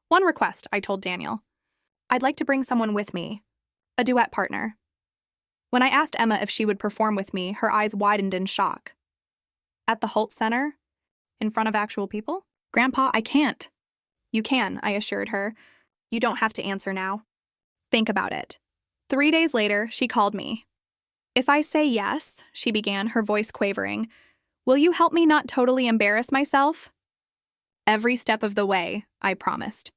One request, I told Daniel. I'd like to bring someone with me, a duet partner. When I asked Emma if she would perform with me, her eyes widened in shock. At the Holt Center? In front of actual people? Grandpa, I can't. You can, I assured her. You don't have to answer now. Think about it. 3 days later, she called me. If I say yes, she began, her voice quavering, will you help me not totally embarrass myself? Every step of the way, I promised.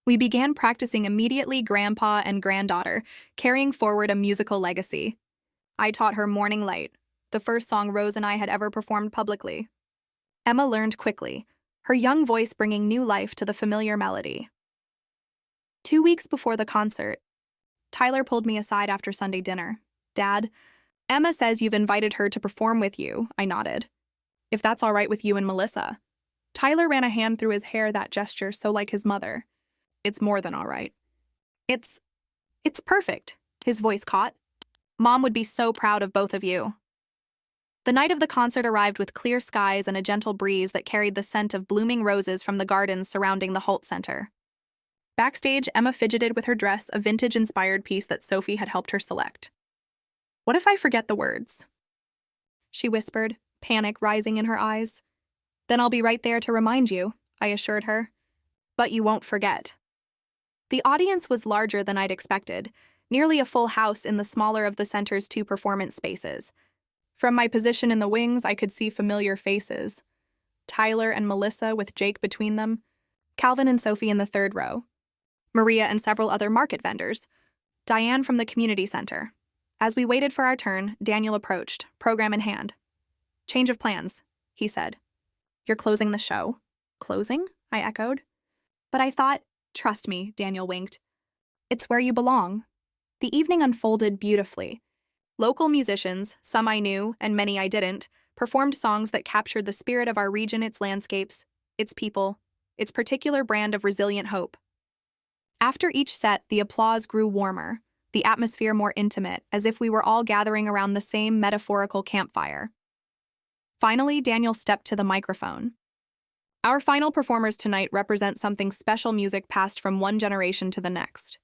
We began practicing immediately, grandpa and granddaughter, carrying forward a musical legacy. I taught her Morning Light, the first song Rose and I had ever performed publicly. Emma learned quickly, her young voice bringing new life to the familiar melody. 2 weeks before the concert, Tyler pulled me aside after Sunday dinner. Dad, Emma says you've invited her to perform with you, I nodded. If that's all right with you and Melissa. Tyler ran a hand through his hair, that gesture so like his mother. It's more than all right. It's perfect, his voice caught. Mom would be so proud of both of you. The night of the concert arrived with clear skies and a gentle breeze that carried the scent of blooming roses from the gardens surrounding the Holt Center. Backstage, Emma fidgeted with her dress, a vintage-inspired piece that Sophie had helped her select. What if I forget the words? She whispered, panic rising in her eyes. Then I'll be right there to remind you, I assured her. But you won't forget. The audience was larger than I'd expected, nearly a full house in the smaller of the center's 2 performance spaces. From my position in the wings, I could see familiar faces. Tyler and Melissa with Jake between them, Calvin and Sophie in the 3rd row, Maria and several other market vendors, Diane from the community center. As we waited for our turn, Daniel approached, program in hand. Change of plans, he said. You're closing the show. Closing? I echoed. But I thought, trust me, Daniel winked. It's where you belong. The evening unfolded beautifully. Local musicians, some I knew and many I didn't, performed songs that captured the spirit of our region, its landscapes, its people, its particular brand of resilient hope. After each set, the applause grew warmer, the atmosphere more intimate, as if we were all gathering around the same metaphorical campfire. Finally, Daniel stepped to the microphone. Our final performers tonight represent something special, music passed from one generation to the next.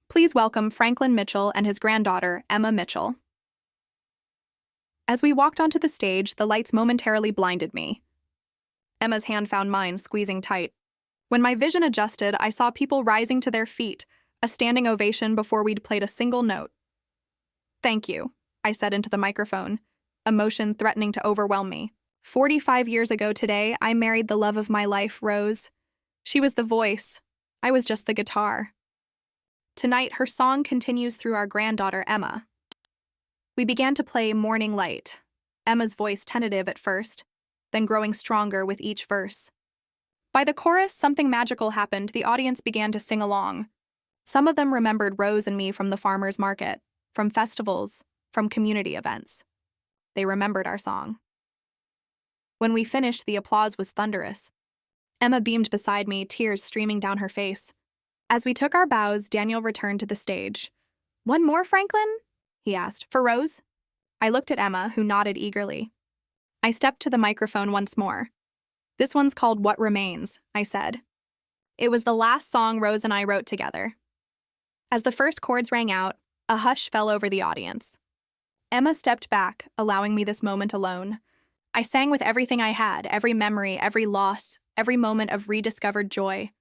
Please welcome Franklin Mitchell and his granddaughter, Emma Mitchell. As we walked onto the stage, the lights momentarily blinded me. Emma's hand found mine, squeezing tight. When my vision adjusted, I saw people rising to their feet, a standing ovation before we'd played a single note. Thank you, I said into the microphone, emotion threatening to overwhelm me. 45 years ago today, I married the love of my life, Rose. She was the voice. I was just the guitar. Tonight, her song continues through our granddaughter, Emma. We began to play Morning Light, Emma's voice tentative at first, then growing stronger with each verse. By the chorus, something magical happened. The audience began to sing along. Some of them remembered Rose and me from the farmers' market, from festivals, from community events. They remembered our song. When we finished, the applause was thunderous. Emma beamed beside me, tears streaming down her face. As we took our bows, Daniel returned to the stage. One more, Franklin? He asked. For Rose? I looked at Emma, who nodded eagerly. I stepped to the microphone once more. This one's called What Remains, I said. It was the last song Rose and I wrote together. As the first chords rang out, a hush fell over the audience. Emma stepped back, allowing me this moment alone. I sang with everything I had, every memory, every loss, every moment of rediscovered joy.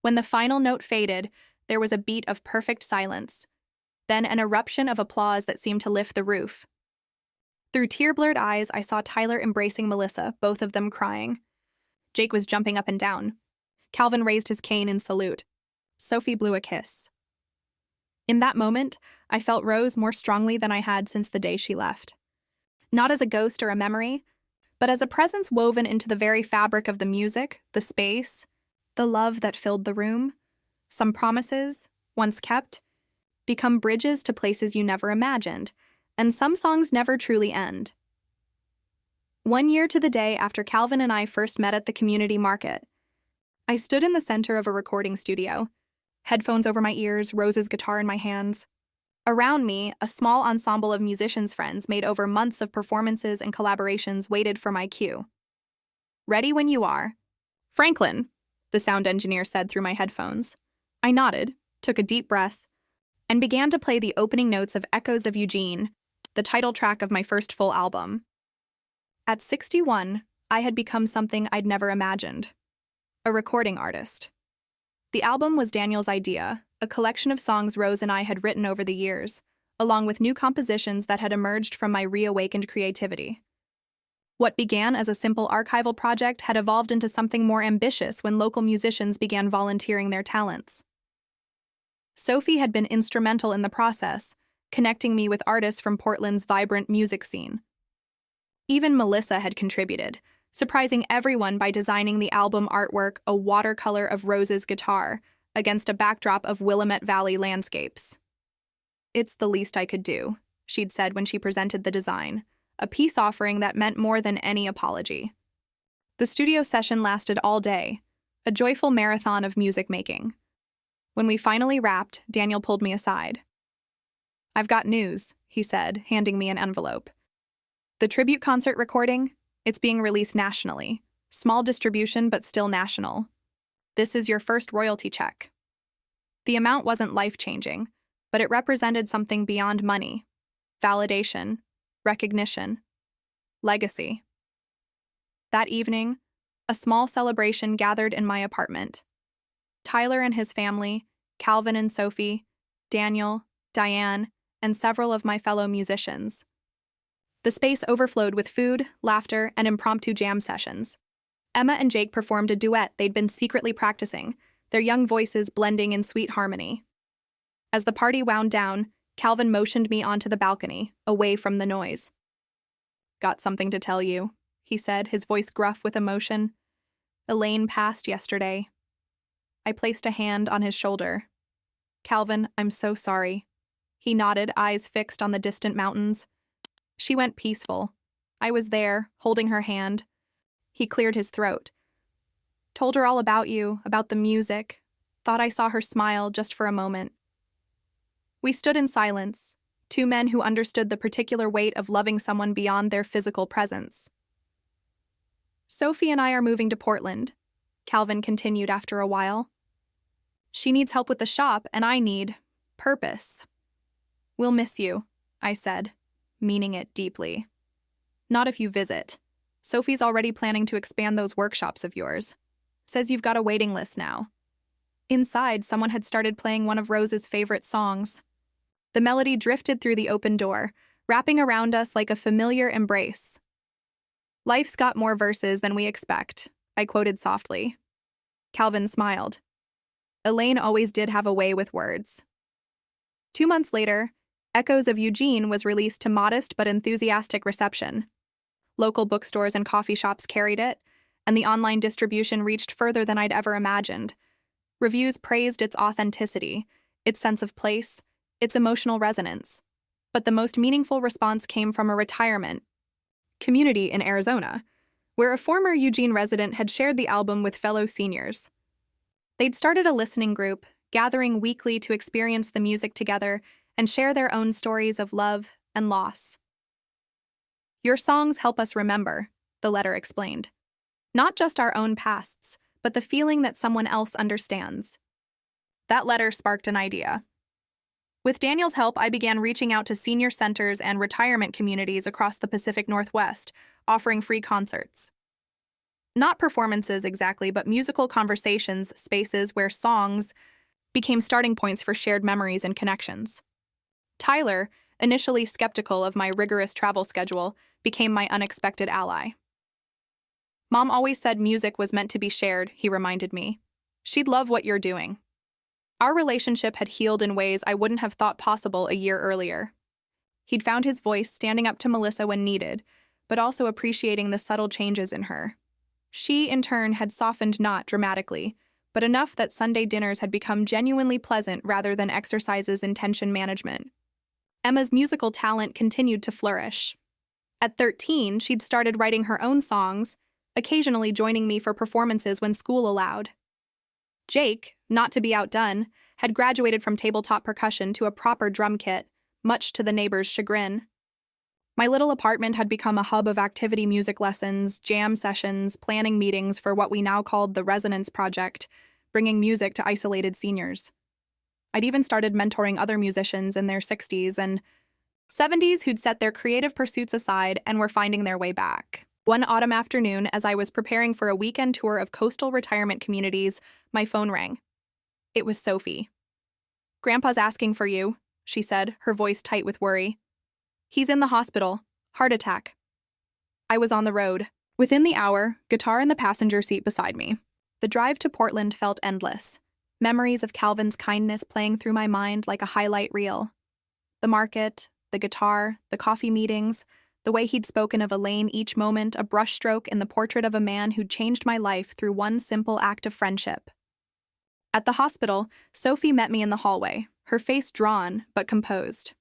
When the final note faded, there was a beat of perfect silence, then an eruption of applause that seemed to lift the roof. Through tear-blurred eyes, I saw Tyler embracing Melissa, both of them crying. Jake was jumping up and down. Calvin raised his cane in salute. Sophie blew a kiss. In that moment, I felt Rose more strongly than I had since the day she left. Not as a ghost or a memory, but as a presence woven into the very fabric of the music, the space, the love that filled the room. Some promises, once kept, become bridges to places you never imagined, and some songs never truly end. 1 year to the day after Calvin and I first met at the community market. I stood in the center of a recording studio, headphones over my ears, Rose's guitar in my hands. Around me, a small ensemble of musicians' friends made over months of performances and collaborations waited for my cue. "Ready when you are." "Franklin," the sound engineer said through my headphones. I nodded, took a deep breath, and began to play the opening notes of Echoes of Eugene, the title track of my first full album. At 61, I had become something I'd never imagined: a recording artist. The album was Daniel's idea, a collection of songs Rose and I had written over the years, along with new compositions that had emerged from my reawakened creativity. What began as a simple archival project had evolved into something more ambitious when local musicians began volunteering their talents. Sophie had been instrumental in the process, connecting me with artists from Portland's vibrant music scene. Even Melissa had contributed, surprising everyone by designing the album artwork, a watercolor of Rose's guitar, against a backdrop of Willamette Valley landscapes. "It's the least I could do," she'd said when she presented the design, a peace offering that meant more than any apology. The studio session lasted all day, a joyful marathon of music making. When we finally wrapped, Daniel pulled me aside. "I've got news," he said, handing me an envelope. "The tribute concert recording, it's being released nationally. Small distribution, but still national. This is your first royalty check." The amount wasn't life-changing, but it represented something beyond money: validation, recognition, legacy. That evening, a small celebration gathered in my apartment. Tyler and his family, Calvin and Sophie, Daniel, Diane, and several of my fellow musicians. The space overflowed with food, laughter, and impromptu jam sessions. Emma and Jake performed a duet they'd been secretly practicing, their young voices blending in sweet harmony. As the party wound down, Calvin motioned me onto the balcony, away from the noise. "Got something to tell you," he said, his voice gruff with emotion. "Elaine passed yesterday." I placed a hand on his shoulder. "Calvin, I'm so sorry." He nodded, eyes fixed on the distant mountains. "She went peaceful. I was there, holding her hand." He cleared his throat. "Told her all about you, about the music. Thought I saw her smile just for a moment." We stood in silence, two men who understood the particular weight of loving someone beyond their physical presence. "Sophie and I are moving to Portland," Calvin continued after a while. "She needs help with the shop, and I need purpose." "We'll miss you," I said, meaning it deeply. "Not if you visit. Sophie's already planning to expand those workshops of yours. Says you've got a waiting list now." Inside, someone had started playing one of Rose's favorite songs. The melody drifted through the open door, wrapping around us like a familiar embrace. "Life's got more verses than we expect," I quoted softly. Calvin smiled. Elaine always did have a way with words. 2 months later, Echoes of Eugene was released to modest but enthusiastic reception. Local bookstores and coffee shops carried it, and the online distribution reached further than I'd ever imagined. Reviews praised its authenticity, its sense of place, its emotional resonance. But the most meaningful response came from a retirement community in Arizona, where a former Eugene resident had shared the album with fellow seniors. They'd started a listening group, gathering weekly to experience the music together and share their own stories of love and loss. "Your songs help us remember," the letter explained. "Not just our own pasts, but the feeling that someone else understands." That letter sparked an idea. With Daniel's help, I began reaching out to senior centers and retirement communities across the Pacific Northwest, offering free concerts. Not performances exactly, but musical conversations, spaces where songs became starting points for shared memories and connections. Tyler, initially skeptical of my rigorous travel schedule, became my unexpected ally. "Mom always said music was meant to be shared," he reminded me. "She'd love what you're doing." Our relationship had healed in ways I wouldn't have thought possible a year earlier. He'd found his voice standing up to Melissa when needed, but also appreciating the subtle changes in her. She, in turn, had softened not dramatically, but enough that Sunday dinners had become genuinely pleasant rather than exercises in tension management. Emma's musical talent continued to flourish. At 13, she'd started writing her own songs, occasionally joining me for performances when school allowed. Jake, not to be outdone, had graduated from tabletop percussion to a proper drum kit, much to the neighbors' chagrin. My little apartment had become a hub of activity music lessons, jam sessions, planning meetings for what we now called the Resonance Project, bringing music to isolated seniors. I'd even started mentoring other musicians in their 60s and 70s who'd set their creative pursuits aside and were finding their way back. One autumn afternoon, as I was preparing for a weekend tour of coastal retirement communities, my phone rang. It was Sophie. "Grandpa's asking for you," she said, her voice tight with worry. "He's in the hospital. Heart attack." I was on the road. Within the hour, guitar in the passenger seat beside me. The drive to Portland felt endless. Memories of Calvin's kindness playing through my mind like a highlight reel. The market, the guitar, the coffee meetings, the way he'd spoken of Elaine each moment, a brushstroke in the portrait of a man who'd changed my life through one simple act of friendship. At the hospital, Sophie met me in the hallway, her face drawn but composed.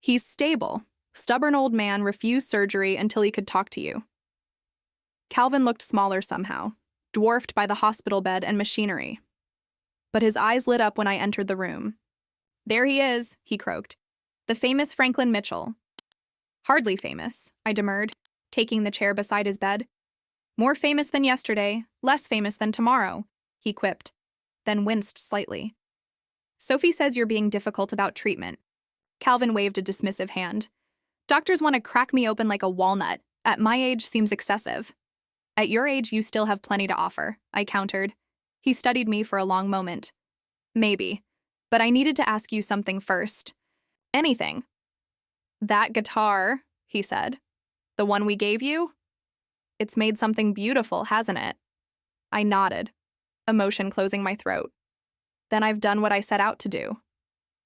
"He's stable. Stubborn old man refused surgery until he could talk to you." Calvin looked smaller somehow, dwarfed by the hospital bed and machinery. But his eyes lit up when I entered the room. "There he is," he croaked. "The famous Franklin Mitchell." "Hardly famous," I demurred, taking the chair beside his bed. "More famous than yesterday, less famous than tomorrow," he quipped, then winced slightly. "Sophie says you're being difficult about treatment." Calvin waved a dismissive hand. "Doctors want to crack me open like a walnut. At my age seems excessive." "At your age, you still have plenty to offer," I countered. He studied me for a long moment. "Maybe, but I needed to ask you something first." "Anything." "That guitar," he said. "The one we gave you? It's made something beautiful, hasn't it?" I nodded, emotion closing my throat. "Then I've done what I set out to do."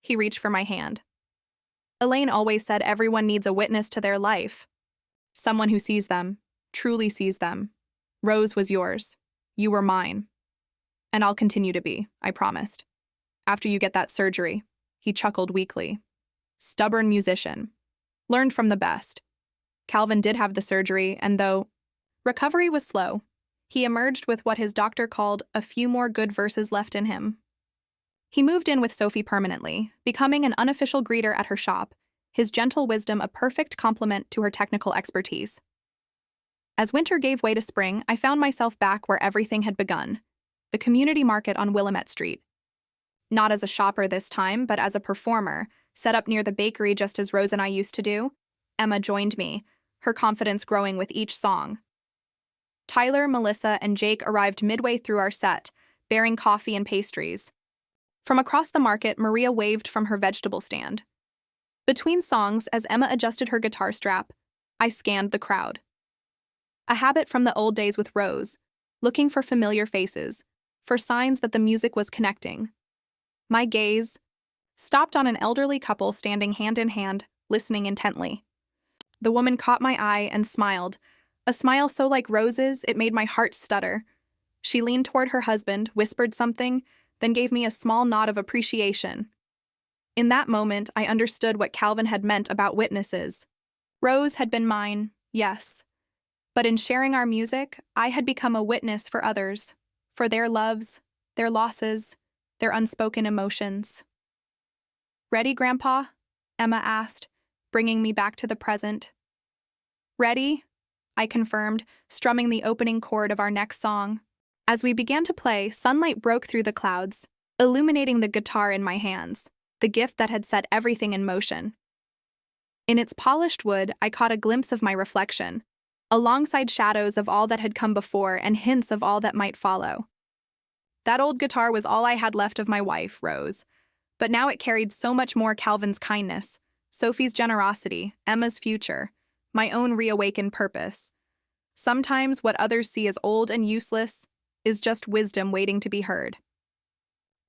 He reached for my hand. "Elaine always said everyone needs a witness to their life. Someone who sees them, truly sees them. Rose was yours. You were mine. And I'll continue to be, I promised. After you get that surgery," he chuckled weakly. "Stubborn musician. Learned from the best." Calvin did have the surgery, and though recovery was slow, he emerged with what his doctor called a few more good verses left in him. He moved in with Sophie permanently, becoming an unofficial greeter at her shop, his gentle wisdom a perfect complement to her technical expertise. As winter gave way to spring, I found myself back where everything had begun, the community market on Willamette Street. Not as a shopper this time, but as a performer, set up near the bakery just as Rose and I used to do. Emma joined me, her confidence growing with each song. Tyler, Melissa, and Jake arrived midway through our set, bearing coffee and pastries. From across the market, Maria waved from her vegetable stand. Between songs, as Emma adjusted her guitar strap, I scanned the crowd. A habit from the old days with Rose, looking for familiar faces, for signs that the music was connecting. My gaze stopped on an elderly couple standing hand in hand, listening intently. The woman caught my eye and smiled, a smile so like Rose's it made my heart stutter. She leaned toward her husband, whispered something, then gave me a small nod of appreciation. In that moment, I understood what Calvin had meant about witnesses. Rose had been mine, yes. But in sharing our music, I had become a witness for others, for their loves, their losses, their unspoken emotions. "Ready, Grandpa?" Emma asked, bringing me back to the present. "Ready?" I confirmed, strumming the opening chord of our next song. As we began to play, sunlight broke through the clouds, illuminating the guitar in my hands, the gift that had set everything in motion. In its polished wood, I caught a glimpse of my reflection, alongside shadows of all that had come before and hints of all that might follow. That old guitar was all I had left of my wife, Rose, but now it carried so much more: Calvin's kindness, Sophie's generosity, Emma's future, my own reawakened purpose. Sometimes what others see as old and useless is just wisdom waiting to be heard.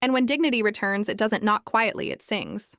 And when dignity returns, it doesn't knock quietly, it sings.